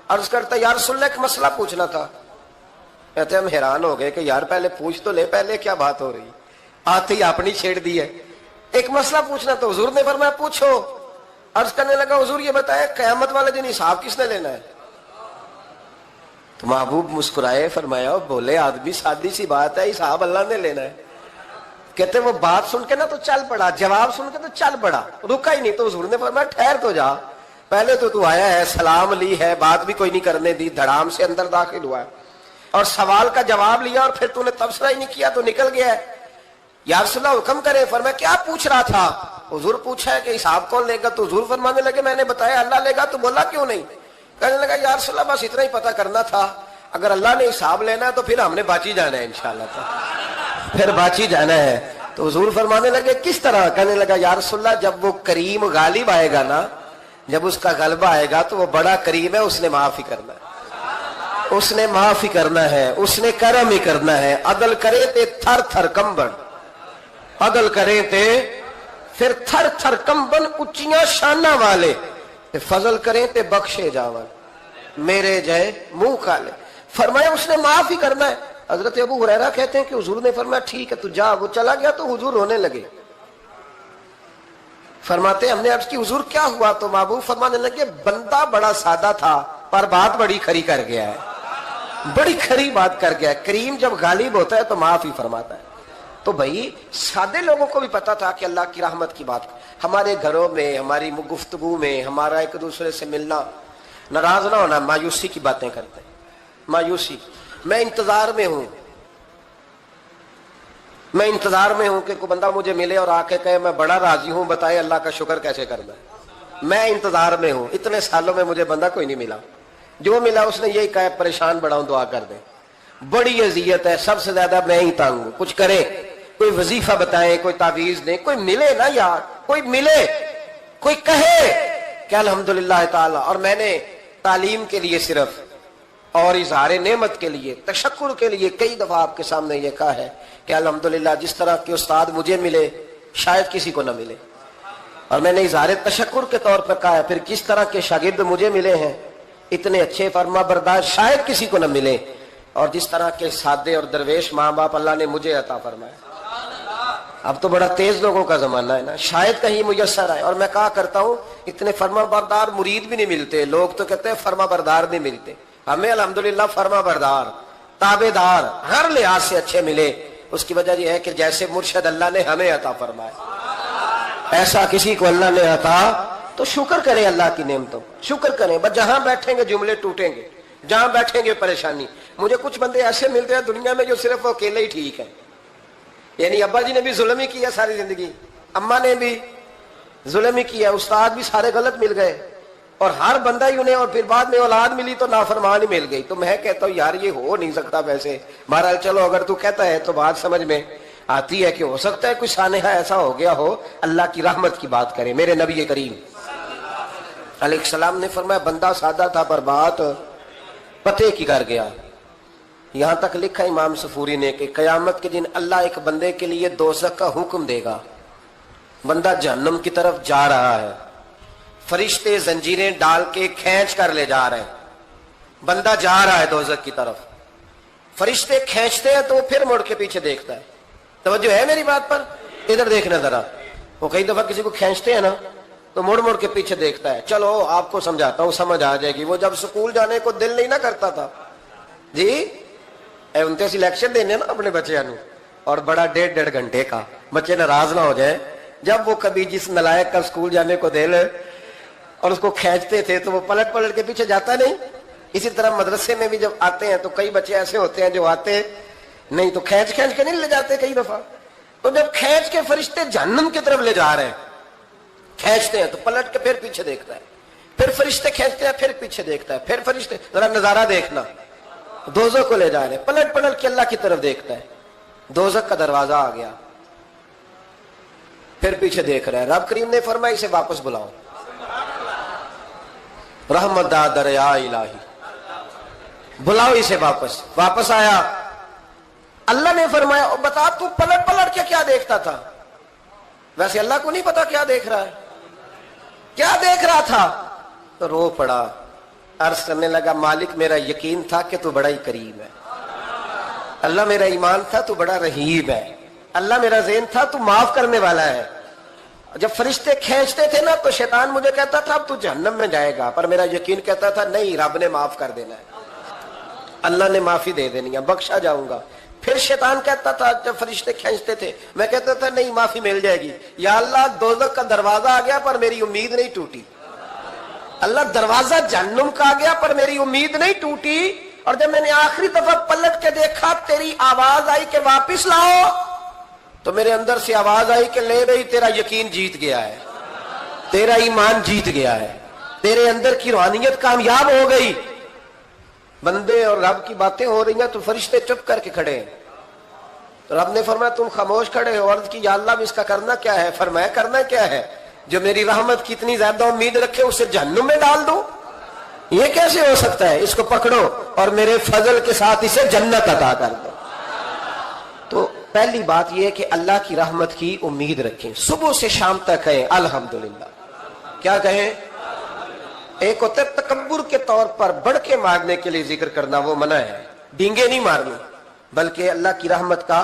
عرض کرتا یا رسول اللہ ایک مسئلہ پوچھنا تھا. کہتے ہم حیران ہو گئے کہ یار پہلے پوچھ تو لے, پہلے کیا بات ہو رہی, آتے ہی اپنی چھیڑ دی ہے. ایک مسئلہ پوچھنا تو حضور نے فرمایا پوچھو. عرض کرنے لگا حضور یہ بتائے قیامت والے دن حساب کس نے لینا ہے. تو محبوب مسکرائے, فرمایا بولے آدمی سادی سی بات ہے, حساب اللہ نے لینا ہے. کہتے وہ بات سن کے نا تو چل پڑا, جواب سن کے تو چل پڑا, رکا ہی نہیں. تو حضور نے فرمایا ٹھہر تو جا, پہلے تو آیا ہے, سلام لی ہے, بات بھی کوئی نہیں کرنے دی, دھڑام سے اندر داخل ہوا ہے اور سوال کا جواب لیا اور پھر تو نے تبصرہ ہی نہیں کیا تو نکل گیا ہے. یا رسول اللہ حکم کرے. فرمایا کیا پوچھ رہا تھا. حضور پوچھا ہے کہ حساب کون لے گا. تو حضور فرمانے لگے میں نے بتایا اللہ لے گا. تو بولا کیوں نہیں. کہنے لگا یا رسول اللہ بس اتنا ہی پتہ کرنا تھا, اگر اللہ نے حساب لینا ہے تو پھر ہم نے باچی جانا ہے انشاءاللہ, پھر باچی جانا ہے. تو حضور فرمانے لگے کس طرح. کہنے لگا یا رسول اللہ جب وہ کریم غالب آئے گا نا, جب اس کا غلبہ آئے گا تو وہ بڑا کریم ہے, اس نے معاف ہی کرنا ہے, اس نے معاف ہی کرنا ہے, اس نے کرم ہی کرنا ہے. عدل کرے تے تھر تھر کمبن, عدل کرے تے پھر تھر تھر کمبن, اچیاں شانہ والے فضل کریں تے بخشے جاون, میرے جائے منہ کالے. فرمایا اس نے معاف ہی کرنا ہے. حضرت ابو ہریرہ کہتے ہیں کہ حضور نے فرمایا ٹھیک ہے تو جا. وہ چلا گیا تو حضور رونے لگے. فرماتے ہیں ہم نے عرض کی حضور کیا ہوا. تو محبوب فرمانے لگے بندہ بڑا سادہ تھا پر بات بڑی کھری کر گیا ہے, بڑی کھری بات کر گیا ہے. کریم جب غالب ہوتا ہے تو معاف ہی فرماتا ہے. تو بھائی سادے لوگوں کو بھی پتا تھا کہ اللہ کی رحمت کی بات. ہمارے گھروں میں, ہماری گفتگو میں, ہمارا ایک دوسرے سے ملنا, ناراض نہ ہونا, مایوسی کی باتیں کرتے ہیں, مایوسی. میں انتظار میں ہوں, میں انتظار میں ہوں کہ کوئی بندہ مجھے ملے اور آ کے کہے میں بڑا راضی ہوں، بتائے اللہ کا شکر کیسے کرنا ہے۔ میں انتظار میں ہوں، اتنے سالوں میں مجھے بندہ کوئی نہیں ملا، جو ملا اس نے یہی کہا پریشان بڑا ہوں، دعا کر دیں، بڑی اذیت ہے، سب سے زیادہ میں ہی تنگ ہوں، کچھ کریں، کوئی وظیفہ بتائیں، کوئی تعویذ دیں، کوئی ملے نا یار، کوئی ملے، کوئی کہے کہ الحمدللہ تعالی۔ اور میں نے تعلیم کے لیے صرف اور اظہار نعمت کے لیے، تشکر کے لیے کئی دفعہ آپ کے سامنے یہ کہا ہے کہ الحمدللہ جس طرح کے استاد مجھے ملے شاید کسی کو نہ ملے، اور میں نے اظہار تشکر کے طور پر کہا ہے پھر کس طرح کے شاگرد مجھے ملے ہیں اتنے اچھے فرما بردار شاید کسی کو نہ ملے، اور جس طرح کے سادے اور درویش ماں باپ اللہ نے مجھے عطا فرمایا۔ اب تو بڑا تیز لوگوں کا زمانہ ہے نا، شاید کہیں میسر آئے۔ اور میں کہا کرتا ہوں اتنے فرما بردار مرید بھی نہیں ملتے، لوگ تو کہتے ہیں فرما بردار نہیں ملتے، ہمیں الحمدللہ فرما بردار تابع دار ہر لحاظ سے اچھے ملے۔ اس کی وجہ یہ ہے کہ جیسے مرشد اللہ نے ہمیں عطا فرمایا ایسا کسی کو اللہ نے عطا، تو شکر کریں اللہ کی نعمتوں، شکر کریں۔ بس جہاں بیٹھیں گے جملے ٹوٹیں گے، جہاں بیٹھیں گے پریشانی۔ مجھے کچھ بندے ایسے ملتے ہیں دنیا میں جو صرف اکیلے ہی ٹھیک ہے، یعنی ابا جی نے بھی ظلم ہی کیا ساری زندگی، اماں نے بھی ظلم ہی کیا، استاد بھی سارے غلط مل گئے، اور ہر بندہ ہی انہیں، اور پھر بعد میں اولاد ملی تو نافرمان ہی مل گئی۔ تو میں کہتا ہوں یار یہ ہو نہیں سکتا ویسے، بہرحال چلو اگر تو کہتا ہے تو بات سمجھ میں آتی ہے کہ ہو سکتا ہے کوئی سانحہ ایسا ہو گیا ہو۔ اللہ کی رحمت کی بات کریں، میرے نبی کریم علیہ السلام نے فرمایا بندہ سادہ تھا پر بات پتے کی کر گیا۔ یہاں تک لکھا امام صفوری نے کہ قیامت کے دن اللہ ایک بندے کے لیے دوزخ کا حکم دے گا، بندہ جہنم کی طرف جا رہا ہے، فرشتے زنجیریں ڈال کے کھینچ کر لے جا رہے ہیں، بندہ جا رہا ہے دوزخ کی طرف، فرشتے کھینچتے ہیں تو وہ پھر مڑ کے پیچھے دیکھتا ہے۔ توجہ ہے میری بات پر؟ ادھر دیکھنا ذرا، وہ کئی دفعہ کسی کو کھینچتے ہیں نا تو مڑ مڑ کے پیچھے دیکھتا ہے۔ چلو آپ کو سمجھاتا ہوں، سمجھ آ جائے گی۔ وہ جب سکول جانے کو دل نہیں نہ کرتا تھا جی، 29 الیکشن دینے نا اپنے بچیاں نو، اور بڑا 1.5 گھنٹے کا، بچے ناراض نہ ہو جائے، جب وہ کبھی جس نلائق کا سکول جانے کو دل اور اس کو کھینچتے تھے تو وہ پلٹ پلٹ کے پیچھے جاتا نہیں۔ اسی طرح مدرسے میں بھی جب آتے ہیں تو کئی بچے ایسے ہوتے ہیں جو آتے نہیں تو کھینچ کھینچ کے نہیں لے جاتے کئی دفعہ، تو جب کھینچ کے فرشتے جہنم کی طرف لے جا رہے ہیں، کھینچتے ہیں تو پلٹ کے پھر پیچھے دیکھتا ہے، پھر فرشتے کھینچتے ہیں پھر پیچھے دیکھتا ہے، پھر فرشتے، ذرا نظارہ دیکھنا، دوزخ کو لے جا رہے ہیں، پلٹ پلٹ کے اللہ کی طرف دیکھتا ہے، دوزخ کا دروازہ آ گیا، پھر پیچھے دیکھ رہا ہے۔ رب کریم نے فرمایا اسے واپس بلاؤ، رحمت دا دریا الہی، بلاؤ اسے واپس۔ واپس آیا، اللہ نے فرمایا بتا تو پلٹ پلٹ کے کیا دیکھتا تھا؟ ویسے اللہ کو نہیں پتا کیا دیکھ رہا ہے، کیا دیکھ رہا تھا؟ تو رو پڑا، عرض کرنے لگا مالک میرا یقین تھا کہ تو بڑا ہی کریم ہے، اللہ میرا ایمان تھا تو بڑا رحیم ہے، اللہ میرا ذہن تھا تو معاف کرنے والا ہے۔ جب فرشتے کھینچتے تھے نا تو شیطان مجھے کہتا تھا اب تو جہنم میں جائے گا، پر میرا یقین کہتا تھا نہیں رب نے معاف کر دینا ہے، اللہ نے معافی دے دینی ہے، بخشا جاؤں گا۔ پھر شیطان کہتا تھا جب فرشتے کھینچتے تھے، میں کہتا تھا نہیں معافی مل جائے گی، یا اللہ دوزخ کا دروازہ آ گیا پر میری امید نہیں ٹوٹی، اللہ دروازہ جہنم کا آ گیا پر میری امید نہیں ٹوٹی۔ اور جب میں نے آخری دفعہ پلٹ کے دیکھا تیری آواز آئی کہ واپس لاؤ، تو میرے اندر سے آواز آئی کہ لے رہی تیرا یقین جیت گیا ہے، تیرا ایمان جیت گیا ہے، تیرے اندر کی روحانیت کامیاب ہو گئی۔ بندے اور رب کی باتیں ہو رہی ہیں تو فرشتے چپ کر کے کھڑے ہیں، تو رب نے فرمایا تم خاموش کھڑے ہو، عرض کی یا اللہ اس کا کرنا کیا ہے؟ فرمایا کرنا کیا ہے؟ جو میری رحمت کی اتنی زیادہ امید رکھے اسے جہنم میں ڈال دو، یہ کیسے ہو سکتا ہے؟ اس کو پکڑو اور میرے فضل کے ساتھ اسے جنت عطا کر دو۔ تو پہلی بات یہ ہے کہ اللہ کی رحمت کی امید رکھیں، صبح سے شام تک کہیں الحمدللہ، کیا کہیں؟ ایک ہوتا ہے تکبر کے طور پر بڑھ کے مارنے کے لیے ذکر کرنا، وہ منع ہے، ڈینگے نہیں مارنے، بلکہ اللہ کی رحمت کا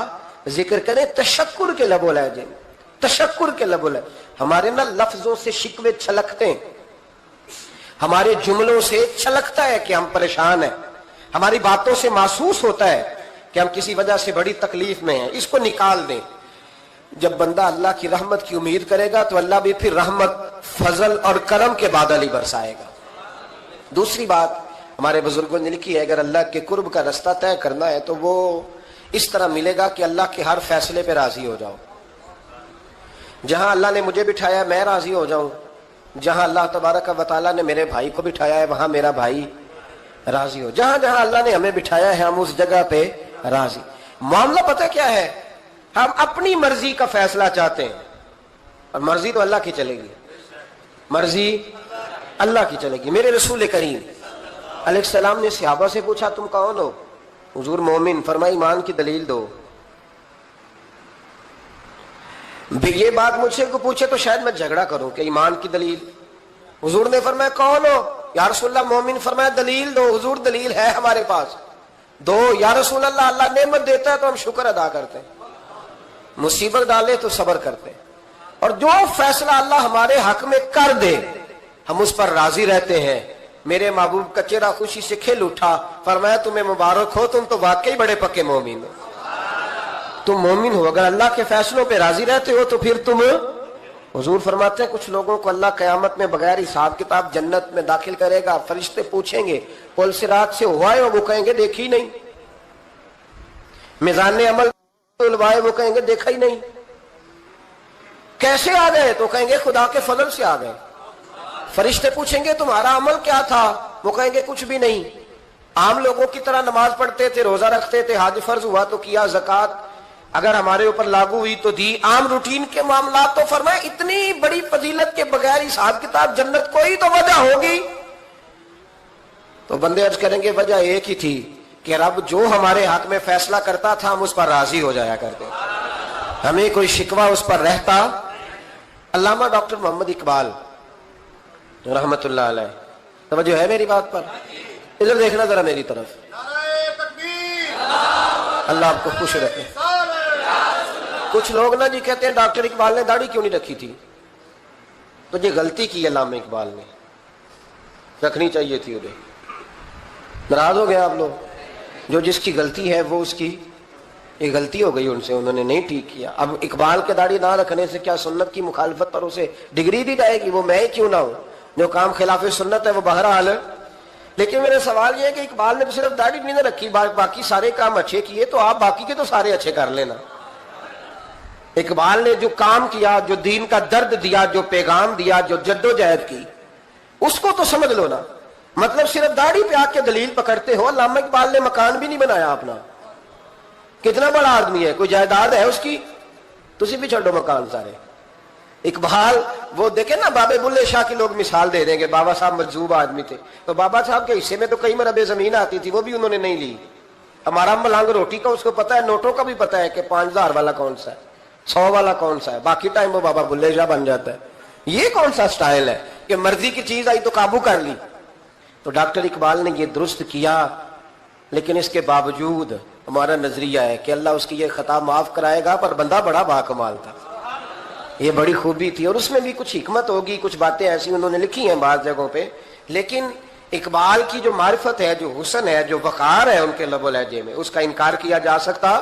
ذکر کریں، تشکر کے لب و لہجے، تشکر کے لب و لہجے۔ ہمارے نا لفظوں سے شکوے چھلکتے ہیں، ہمارے جملوں سے چھلکتا ہے کہ ہم پریشان ہیں، ہماری باتوں سے محسوس ہوتا ہے کہ ہم کسی وجہ سے بڑی تکلیف میں ہیں، اس کو نکال دیں۔ جب بندہ اللہ کی رحمت کی امید کرے گا تو اللہ بھی پھر رحمت، فضل اور کرم کے بادل ہی برسائے گا۔ دوسری بات ہمارے بزرگوں نے لکھی ہے، اگر اللہ کے قرب کا رستہ طے کرنا ہے تو وہ اس طرح ملے گا کہ اللہ کے ہر فیصلے پہ راضی ہو جاؤ. جہاں اللہ نے مجھے بٹھایا میں راضی ہو جاؤں, جہاں اللہ تبارک و تعالیٰ نے میرے بھائی کو بٹھایا ہے وہاں میرا بھائی راضی ہو. جہاں جہاں اللہ نے ہمیں بٹھایا ہے ہم اس جگہ پہ راضی. معاملہ پتہ کیا ہے, ہم اپنی مرضی کا فیصلہ چاہتے ہیں اور مرضی تو اللہ کی چلے گی, مرضی اللہ کی چلے گی. میرے رسول کریم علیہ السلام نے صحابہ سے پوچھا تم کون ہو؟ حضور مومن. فرمایا ایمان کی دلیل دو. یہ بات مجھ سے کو پوچھے تو شاید میں جھگڑا کروں کہ ایمان کی دلیل. حضور نے فرمایا کون ہو؟ یا رسول اللہ مومن. فرمایا دلیل دو. حضور دلیل ہے ہمارے پاس دو. یا رسول اللہ اللہ نعمت دیتا ہے تو ہم شکر ادا کرتے ہیں, مصیبت ڈالے تو صبر کرتے ہیں, اور جو فیصلہ اللہ ہمارے حق میں کر دے ہم اس پر راضی رہتے ہیں. میرے محبوب کا چہرہ خوشی سے کھل اٹھا. فرمایا تمہیں مبارک ہو, تم تو واقعی بڑے پکے مومن ہو. تم مومن ہو, اگر اللہ کے فیصلوں پہ راضی رہتے ہو تو پھر تم. حضور فرماتے ہیں کچھ لوگوں کو اللہ قیامت میں بغیر حساب کتاب جنت میں داخل کرے گا. فرشتے پوچھیں گے پل صراط سے ہوا ہے؟ وہ کہیں گے دیکھی نہیں. میزان عمل الوائے؟ وہ کہیں گے دیکھا ہی نہیں. کیسے آ گئے؟ تو کہیں گے خدا کے فضل سے آ گئے. فرشتے پوچھیں گے تمہارا عمل کیا تھا؟ وہ کہیں گے کچھ بھی نہیں. عام لوگوں کی طرح نماز پڑھتے تھے, روزہ رکھتے تھے, حج فرض ہوا تو کیا, زکوٰۃ اگر ہمارے اوپر لاگو ہوئی تو دی, عام روٹین کے معاملات. تو فرمایا اتنی بڑی فضیلت کے بغیر حساب کتاب جنت کوئی تو وجہ ہوگی. تو بندے عرض کریں گے وجہ ایک ہی تھی کہ رب جو ہمارے حق میں فیصلہ کرتا تھا ہم اس پر راضی ہو جایا کرتے, ہمیں کوئی شکوہ اس پر رہتا. علامہ ڈاکٹر محمد اقبال رحمت اللہ علیہ, توجہ ہے میری بات پر؟ ادھر دیکھنا ذرا میری طرف. اللہ آپ کو خوش رکھے. کچھ لوگ نا جی کہتے ہیں ڈاکٹر اقبال نے داڑھی کیوں نہیں رکھی تھی؟ تو یہ غلطی کی علامہ اقبال نے, رکھنی چاہیے تھی انہیں. ناراض ہو گئے آپ لوگ؟ جو جس کی غلطی ہے وہ اس کی یہ غلطی ہو گئی ان سے, انہوں نے نہیں ٹھیک کیا. اب اقبال کے داڑھی نہ رکھنے سے کیا سنت کی مخالفت پر اسے ڈگری دی جائے گی؟ وہ میں ہی کیوں نہ ہوں, جو کام خلاف سنت ہے وہ بہرحال. لیکن میرا سوال یہ ہے کہ اقبال نے تو صرف داڑھی نہیں رکھی, باقی سارے کام اچھے کیے, تو آپ باقی کے تو سارے اچھے کر لینا. اقبال نے جو کام کیا, جو دین کا درد دیا, جو پیغام دیا, جو جدوجہد کی, اس کو تو سمجھ لو نا. مطلب صرف داڑھی پہ آ کے دلیل پکڑتے ہو. علامہ اقبال نے مکان بھی نہیں بنایا اپنا, کتنا بڑا آدمی ہے, کوئی جائیداد ہے اس کی؟ تسی بھی چھوڑو مکان سارے. اقبال وہ دیکھیں نا, بابے بلے شاہ کی لوگ مثال دے دیں گے, بابا صاحب مجذوب آدمی تھے, تو بابا صاحب کے حصے میں تو کئی مربع زمین آتی تھی, وہ بھی انہوں نے نہیں لی. ہمارا ملانگ روٹی کا اس کو پتا ہے, نوٹوں کا بھی پتا ہے کہ 5000 والا کون سا ہے, 100 والا کون سا ہے, باقی ٹائم وہ بابا بلے شاہ بن جاتا ہے. یہ کون سا سٹائل ہے کہ مرضی کی چیز آئی تو قابو کر لی؟ تو ڈاکٹر اقبال نے یہ درست کیا, لیکن اس کے باوجود ہمارا نظریہ ہے کہ اللہ اس کی یہ خطا معاف کرائے گا, پر بندہ بڑا باکمال تھا, یہ بڑی خوبی تھی. اور اس میں بھی کچھ حکمت ہوگی, کچھ باتیں ایسی انہوں نے لکھی ہیں بعض جگہوں پہ. لیکن اقبال کی جو معرفت ہے, جو حسن ہے, جو وقار ہے ان کے لب و لہجے میں, اس کا انکار کیا جا سکتا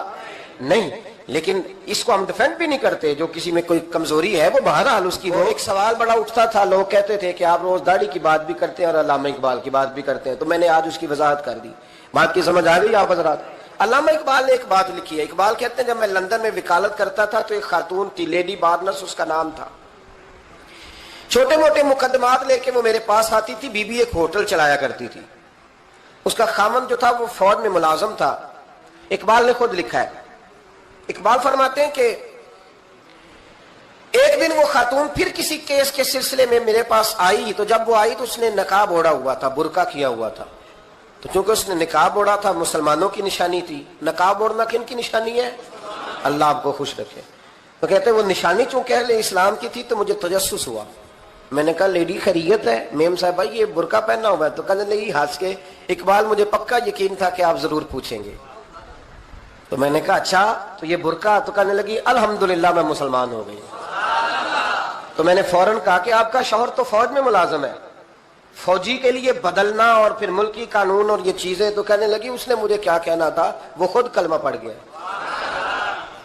نہیں. لیکن اس کو ہم ڈیفینڈ بھی نہیں کرتے, جو کسی میں کوئی کمزوری ہے وہ بہرحال اس کی ہو. ایک سوال بڑا اٹھتا تھا, لوگ کہتے تھے کہ آپ روز داڑھی کی بات بھی کرتے ہیں اور علامہ اقبال کی بات بھی کرتے ہیں, تو میں نے آج اس کی وضاحت کر دی. بات کی سمجھ آ گئی آپ حضرات؟ علامہ اقبال نے ایک بات لکھی ہے. اقبال کہتے ہیں جب میں لندن میں وکالت کرتا تھا تو ایک خاتون تھی, لیڈی بارنس اس کا نام تھا. چھوٹے موٹے مقدمات لے کے وہ میرے پاس آتی تھی. بی بی ایک ہوٹل چلایا کرتی تھی, اس کا خاوند جو تھا وہ فوج میں ملازم تھا. اقبال نے خود لکھا ہے, اقبال فرماتے ہیں کہ ایک دن وہ خاتون پھر کسی کیس کے سلسلے میں میرے پاس آئی, تو جب وہ آئی تو اس نے نقاب اوڑھا ہوا تھا, برقع کیا ہوا تھا. تو چونکہ اس نے نقاب اوڑھا تھا, مسلمانوں کی نشانی تھی. نقاب اوڑھنا کن کی نشانی ہے؟ اللہ آپ کو خوش رکھے. تو کہتے ہیں وہ نشانی چونکہ اہل اسلام کی تھی تو مجھے تجسس ہوا. میں نے کہا لیڈی خیریت ہے؟ میم صاحب بھائی یہ برقع پہننا ہوا ہے. تو کہنے لگی ہنس کے, اقبال مجھے پکا یقین تھا کہ آپ ضرور پوچھیں گے. تو میں نے کہا اچھا تو یہ برقع؟ تو کہنے لگی الحمدللہ میں مسلمان ہو گئی. تو میں نے فوراً کہا کہ آپ کا شوہر تو فوج میں ملازم ہے, فوجی کے لیے بدلنا اور پھر ملکی قانون اور یہ چیزیں. تو کہنے لگی اس نے مجھے کیا کہنا تھا, وہ خود کلمہ پڑھ گیا.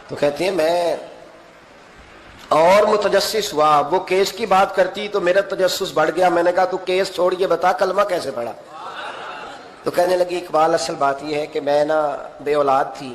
تو کہتی ہیں میں اور متجسس ہوا, وہ کیس کی بات کرتی تو میرا تجسس بڑھ گیا. میں نے کہا تو کیس چھوڑ یہ بتا کلمہ کیسے پڑھا؟ تو کہنے لگی اقبال اصل بات یہ ہے کہ میں نا بے اولاد تھی,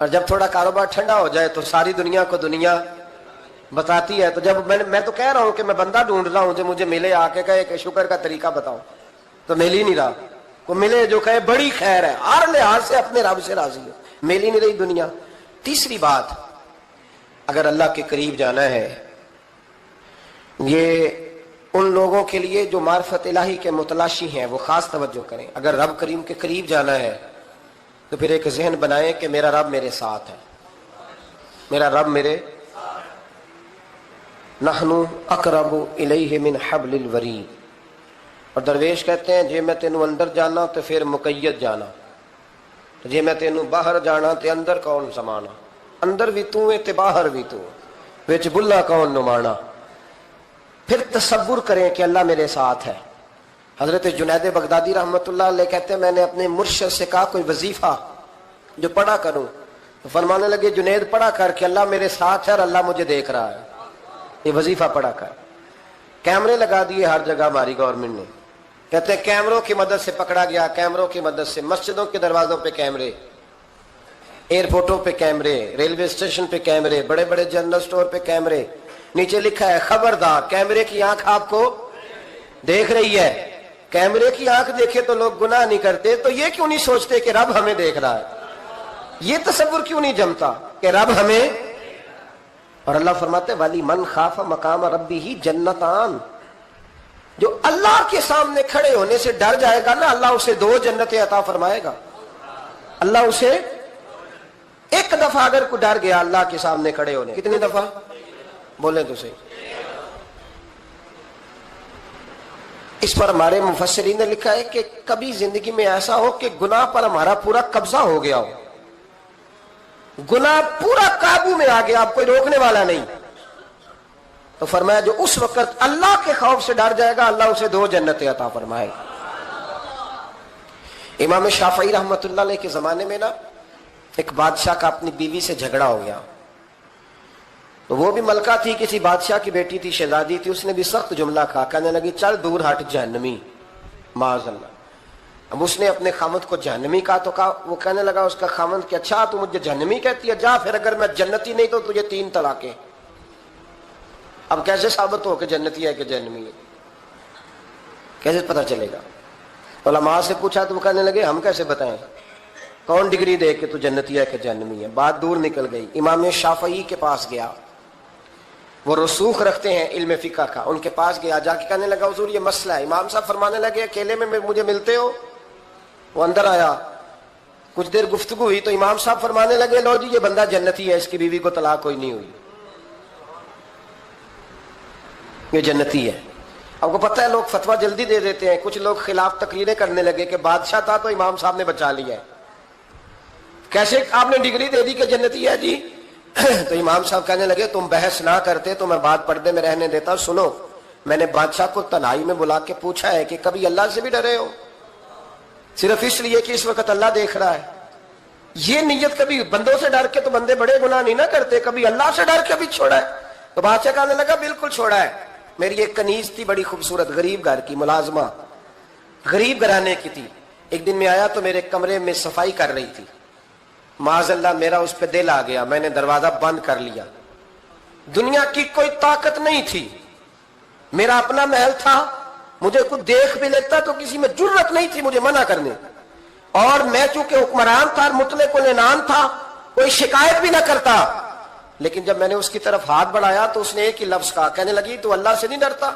اور جب تھوڑا کاروبار ٹھنڈا ہو جائے تو ساری دنیا کو دنیا بتاتی ہے. تو جب میں تو کہہ رہا ہوں کہ میں بندہ ڈھونڈ رہا ہوں جو مجھے ملے آ کے کہے کہ شکر کا طریقہ بتاؤ, تو مل ہی نہیں رہا. کو ملے جو کہے بڑی خیر ہے, ہر لحاظ سے اپنے رب سے راضی ہو, مل ہی نہیں رہی دنیا. تیسری بات, اگر اللہ کے قریب جانا ہے, یہ ان لوگوں کے لیے جو معرفت الہی کے متلاشی ہیں وہ خاص توجہ کریں. اگر رب کریم کے قریب جانا ہے تو پھر ایک ذہن بنائیں کہ میرا رب میرے ساتھ ہے, میرا رب میرے. نحن اقرب الیہ من حبل الورید. اور درویش کہتے ہیں جے میں تینوں اندر جانا تو پھر مقید جانا, جے میں تینوں باہر جانا تے اندر کون سمانا, اندر بھی تو ہے تے باہر بھی تو, وچ بلا کون نمانا. پھر تصور کریں کہ اللہ میرے ساتھ ہے. حضرت جنید بغدادی رحمۃ اللہ علیہ کہتے ہیں میں نے اپنے مرشد سے کہا کوئی وظیفہ جو پڑھا کروں, تو فرمانے لگے جنید پڑھا کر کہ اللہ میرے ساتھ ہے اور اللہ مجھے دیکھ رہا ہے. یہ وظیفہ پڑھا کر. کیمرے لگا دیے ہر جگہ ہماری گورنمنٹ نے, کہتے ہیں کیمروں کی مدد سے پکڑا گیا, کیمروں کی مدد سے مسجدوں کے دروازوں پہ کیمرے, ایئرپورٹوں پہ کیمرے, ریلوے اسٹیشن پہ کیمرے, بڑے بڑے جنرل سٹور پہ کیمرے. نیچے لکھا ہے خبردار کیمرے کی آنکھ آپ کو دیکھ رہی ہے. کیمرے کی آنکھ دیکھے تو لوگ گناہ نہیں کرتے, تو یہ کیوں نہیں سوچتے کہ رب ہمیں دیکھ رہا ہے؟ یہ تصور کیوں نہیں جمتا کہ رب ہمیں. اور اللہ فرماتے ولی من خاف مقام ربہ جنتان, جو اللہ کے سامنے کھڑے ہونے سے ڈر جائے گا نا, اللہ اسے 2 جنتیں عطا فرمائے گا. اللہ اسے ایک دفعہ اگر کوئی ڈر گیا اللہ کے سامنے کھڑے ہونے, کتنی دفعہ بولیں تو صحیح. اس پر ہمارے مفسرین نے لکھا ہے کہ کبھی زندگی میں ایسا ہو کہ گناہ پر ہمارا پورا قبضہ ہو گیا ہو, گناہ پورا قابو میں آ گیا, اب کوئی روکنے والا نہیں, تو فرمایا جو اس وقت اللہ کے خوف سے ڈر جائے گا اللہ اسے 2 جنتیں عطا فرمائے گا. امام شافعی رحمۃ اللہ علیہ کے زمانے میں نا ایک بادشاہ کا اپنی بیوی سے جھگڑا ہو گیا. تو وہ بھی ملکہ تھی, کسی بادشاہ کی بیٹی تھی, شہزادی تھی. اس نے بھی سخت جملہ کہا, کہنے لگی چل دور ہٹ جہنمی, معاذ اللہ. اب اس نے اپنے خامد کو جہنمی کہا تو کہا, وہ کہنے لگا اس کا خامد کہ اچھا تو مجھے جہنمی کہتی ہے, جا پھر اگر میں جنتی نہیں تو تجھے 3 طلاقیں. اب کیسے ثابت ہو کہ جنتی ہے کہ جہنمی ہے, کیسے پتہ چلے گا؟ علماء سے پوچھا تو وہ کہنے لگے ہم کیسے بتائیں, کون ڈگری دے کہ تو جنتی ہے کہ جہنمی ہے. بات دور نکل گئی. امام شافعی کے پاس گیا, وہ رسوخ رکھتے ہیں علم فقہ کا, ان کے پاس گیا, جا کے کہنے لگا حضور یہ مسئلہ ہے. امام صاحب فرمانے لگے اکیلے میں مجھے ملتے ہو؟ وہ اندر آیا, کچھ دیر گفتگو ہوئی تو امام صاحب فرمانے لگے لو جی یہ بندہ جنتی ہے, اس کی بیوی کو طلاق کوئی نہیں ہوئی, یہ جنتی ہے. آپ کو پتہ ہے لوگ فتویٰ جلدی دے دیتے ہیں. کچھ لوگ خلاف تقریریں کرنے لگے کہ بادشاہ تھا تو امام صاحب نے بچا لیا ہے, کیسے آپ نے ڈگری دے دی کہ جنتی ہے جی. تو امام صاحب کہنے لگے تم بحث نہ کرتے تو میں بات پردے میں رہنے دیتا. سنو, میں نے بادشاہ کو تنہائی میں بلا کے پوچھا ہے کہ کبھی اللہ سے بھی ڈرے ہو؟ صرف اس لیے کہ اس وقت اللہ دیکھ رہا ہے. یہ نیت کبھی بندوں سے ڈر کے تو بندے بڑے گناہ نہیں نہ کرتے, کبھی اللہ سے ڈر کے بھی چھوڑا ہے. تو بادشاہ کہنے لگا بالکل چھوڑا ہے. میری ایک کنیز تھی بڑی خوبصورت, غریب گھر کی ملازمہ, غریب گھرانے کی تھی. ایک دن میں آیا تو میرے کمرے میں صفائی کر رہی تھی. معاذ اللہ میرا اس پہ دل آ گیا, میں نے دروازہ بند کر لیا. دنیا کی کوئی طاقت نہیں تھی, میرا اپنا محل تھا, مجھے کچھ دیکھ بھی لیتا تو کسی میں جرت نہیں تھی مجھے منع کرنے. اور میں چونکہ حکمران تھا, مطلق العنان تھا, کوئی شکایت بھی نہ کرتا. لیکن جب میں نے اس کی طرف ہاتھ بڑھایا تو اس نے ایک ہی لفظ کہا, کہنے لگی تو اللہ سے نہیں ڈرتا,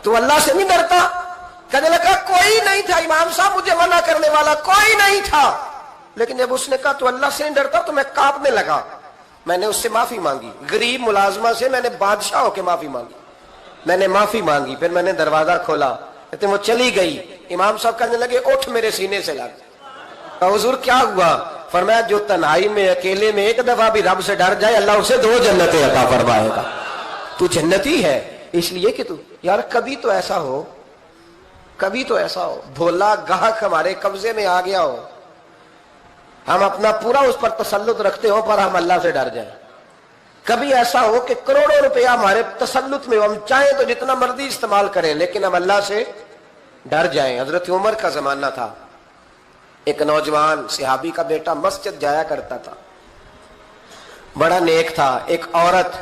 تو اللہ سے نہیں ڈرتا. کہنے لگا کوئی نہیں تھا امام صاحب مجھے منع کرنے والا, کوئی نہیں تھا. لیکن جب اس نے کہا تو اللہ سے نہیں ڈرتا تو میں کانپنے لگا. میں نے اس سے معافی مانگی, غریب ملازمہ سے میں نے بادشاہ ہو کے معافی مانگی. میں نے معافی مانگی, پھر میں نے دروازہ کھولا, کہتے وہ چلی گئی. امام صاحب کہنے لگے اٹھ میرے سینے سے لگ. حضور کیا ہوا؟ فرمایا جو تنہائی میں اکیلے میں ایک دفعہ بھی رب سے ڈر جائے اللہ اسے 2 جنتیں عطا فرمائے گا. تو جنتی ہے اس لیے کہ تو یار کبھی تو ایسا ہو, کبھی تو ایسا ہو بھولا گاہک ہمارے قبضے میں آ گیا ہو, ہم اپنا پورا اس پر تسلط رکھتے ہو پر ہم اللہ سے ڈر جائیں. کبھی ایسا ہو کہ کروڑوں روپیہ ہمارے تسلط میں ہو, ہم چاہیں تو جتنا مرضی استعمال کریں لیکن ہم اللہ سے ڈر جائیں. حضرت عمر کا زمانہ تھا, ایک نوجوان صحابی کا بیٹا مسجد جایا کرتا تھا, بڑا نیک تھا. ایک عورت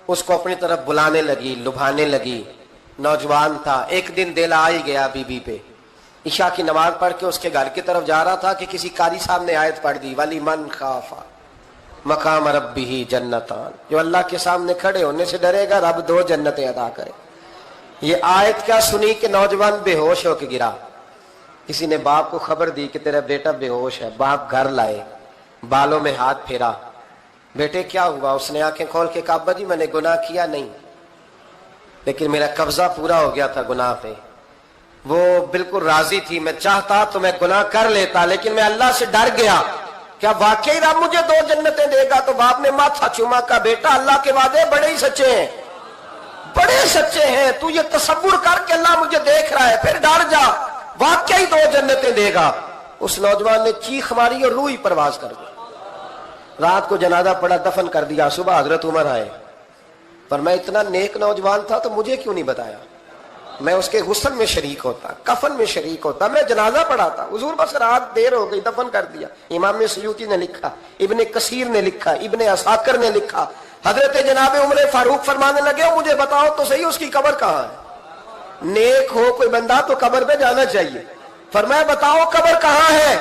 اس کو اپنی طرف بلانے لگی, لبھانے لگی. نوجوان تھا, ایک دن دل آ ہی گیا بی بی پہ. عشاء کی نماز پڑھ کے اس کے گھر کی طرف جا رہا تھا کہ کسی قاری صاحب نے آیت پڑھ دی, ولی من خاف مقام ربہ جنتان, جو اللہ کے سامنے کھڑے ہونے سے ڈرے گا رب 2 جنتیں عطا کرے. یہ آیت کیا سنی کہ نوجوان بے ہوش ہو کے گرا. کسی نے باپ کو خبر دی کہ تیرا بیٹا بے ہوش ہے. باپ گھر لائے, بالوں میں ہاتھ پھیرا, بیٹے کیا ہوا؟ اس نے آنکھیں کھول کے کہا ابا جی میں نے گناہ کیا نہیں, لیکن میرا قبضہ پورا ہو گیا تھا گناہ پہ. وہ بالکل راضی تھی, میں چاہتا تو میں گناہ کر لیتا, لیکن میں اللہ سے ڈر گیا. کیا واقعی رب مجھے 2 جنتیں دے گا؟ تو باپ نے ماتھا چوما, کا بیٹا اللہ کے وعدے بڑے ہی سچے ہیں, بڑے سچے ہیں. تو یہ تصور کر کے اللہ مجھے دیکھ رہا ہے, پھر ڈر جا, واقعی 2 جنتیں دے گا. اس نوجوان نے چیخ ماری اور روح ہی پرواز کر دی. رات کو جنازہ پڑا, دفن کر دیا. صبح حضرت عمر آئے, پر میں اتنا نیک نوجوان تھا تو مجھے کیوں نہیں بتایا؟ میں اس کے غسل میں شریک ہوتا, کفن میں شریک ہوتا, میں جنازہ پڑھا تھا. حضور بس رات دیر ہو گئی, دفن کر دیا. امام سیوطی نے لکھا, ابن کثیر نے لکھا, ابن عساکر نے لکھا. حضرت جناب عمر فاروق فرمانے لگے مجھے بتاؤ تو صحیح اس کی قبر کہاں ہے؟ نیک ہو کوئی بندہ تو قبر پہ جانا چاہیے. فرمایا بتاؤ قبر کہاں ہے؟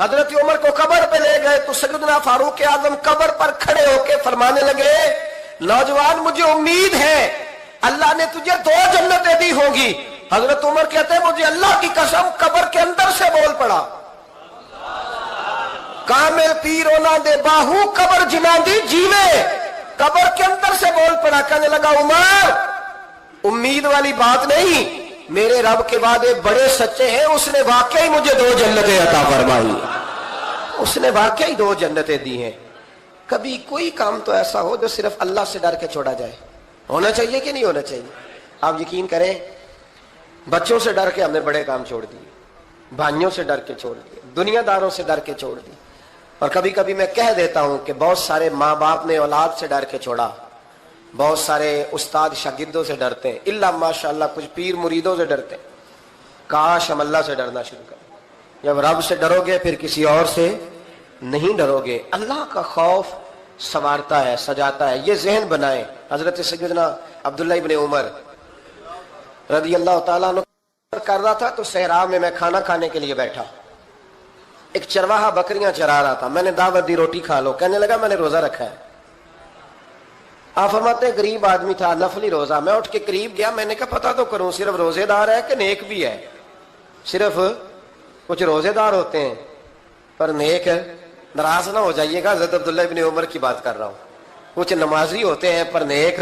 حضرت عمر کو قبر پہ لے گئے تو سیدنا فاروق اعظم قبر پر کھڑے ہو کے فرمانے لگے نوجوان مجھے امید ہے اللہ نے تجھے 2 جنتیں دی ہوں گی. حضرت عمر کہتے ہیں مجھے اللہ کی قسم قبر کے اندر سے بول پڑا, کامل پیرونا دے باہو قبر جنا دی جیوے. قبر کے اندر سے بول پڑا, کہنے لگا عمر امید والی بات نہیں, میرے رب کے وعدے بڑے سچے ہیں, اس نے واقعی مجھے 2 جنتیں عطا فرمائی, اس نے واقعی 2 جنتیں دی ہیں. کبھی کوئی کام تو ایسا ہو جو صرف اللہ سے ڈر کے چھوڑا جائے, ہونا چاہیے کہ نہیں ہونا چاہیے؟ آپ یقین کریں بچوں سے ڈر کے ہم نے بڑے کام چھوڑ دیے, بھائیوں سے ڈر کے چھوڑ دیے, دنیا داروں سے ڈر کے چھوڑ دی. اور کبھی کبھی میں کہہ دیتا ہوں کہ بہت سارے ماں باپ نے اولاد سے ڈر کے چھوڑا, بہت سارے استاد شاگردوں سے ڈرتے ہیں, الا ماشاءاللہ کچھ پیر مریدوں سے ڈرتے ہیں. کاش ہم اللہ سے ڈرنا شروع کریں. جب رب سے ڈرو گے پھر کسی اور سے نہیں ڈرو گے. اللہ کا خوف سنوارتا ہے, سجاتا ہے, یہ ذہن بنائیں. حضرت سیدنا عبداللہ ابن عمر رضی اللہ تعالیٰ عنہ کر رہا تھا تو صحرا میں کھانا کھانے کے لیے بیٹھا. ایک چرواہا بکریاں چرا رہا تھا, میں نے دعوت دی روٹی کھا لو, کہنے لگا میں نے روزہ رکھا ہے. آپ فرماتے ہیں غریب آدمی تھا, نفلی روزہ. میں اٹھ کے قریب گیا, میں نے کہا پتہ تو کروں صرف روزے دار ہے کہ نیک بھی ہے. صرف کچھ روزے دار ہوتے ہیں پر نیک ہے, ناراض نہ ہو جائیے گا, حضرت عبداللہ ابن عمر کی بات کر رہا ہوں. کچھ نمازی ہوتے ہیں پر نیک,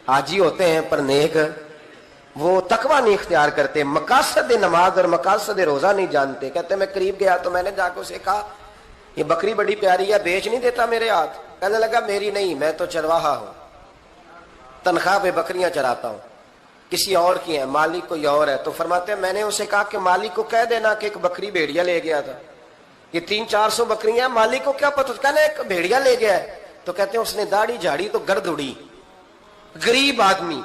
حاجی ہوتے ہیں پر نیک, وہ تقوی نہیں اختیار کرتے, مقاصد نماز اور مقاصد روزہ نہیں جانتے. کہتے میں قریب گیا تو میں نے جا کے اسے کہا یہ بکری بڑی پیاری ہے, بیچ نہیں دیتا میرے ہاتھ؟ کہنے لگا میری نہیں, میں تو چرواہا ہوں, تنخواہ پہ بکریاں چراتا ہوں, کسی اور کی ہیں, مالک کوئی اور ہے. تو فرماتے ہیں میں نے اسے کہا کہ مالک کو کہہ دینا کہ ایک بکری بھیڑیا لے گیا تھا, یہ 300-400 بکریاں, مالک کو کیا پتہ, کہنے ایک بھیڑیا لے گیا ہے. تو کہتے ہیں اس نے داڑھی جھاڑی تو گرد اڑی, غریب آدمی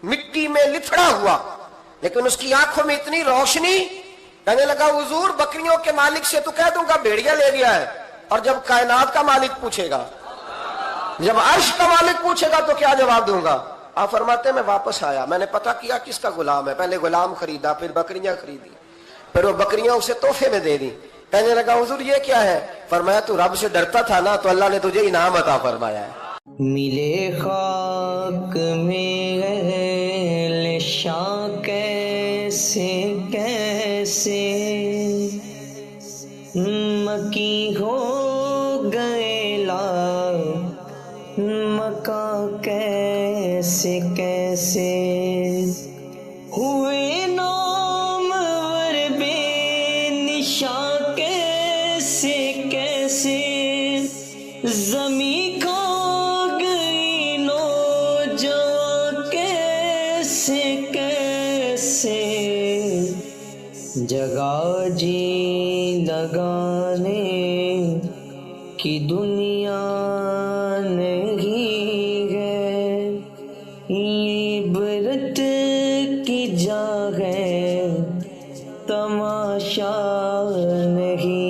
مٹی میں لتڑا ہوا, لیکن اس کی آنکھوں میں اتنی روشنی. کہنے لگا حضور بکریوں کے مالک سے تو کہہ دوں گا بھیڑیا لے گیا ہے, اور جب کائنات کا مالک پوچھے گا, جب عرش کا مالک پوچھے گا تو کیا جواب دوں گا؟ آپ فرماتے ہیں میں واپس آیا, میں نے پتا کیا کس کا غلام ہے, پہلے غلام خریدا, پھر بکریاں خریدی, پھر وہ بکریاں اسے تحفے میں دے دی. کہنے لگا حضور یہ کیا ہے؟ فرمایا تو رب سے ڈرتا تھا نا تو اللہ نے تجھے انعام عطا فرمایا ہے. ملے خاک میں اہل شاہ کیسے کیسے, مکی ہو گئے لا مکہ کیسے کیسے, ہوئے نامور بے نشاں کیسے کیسے, زمین کھا گئی نوجوان کیسے کیسے, جگہ جی لگانے کی دنیا نہیں ہے, عبرت کی جا ہے تماشا نہیں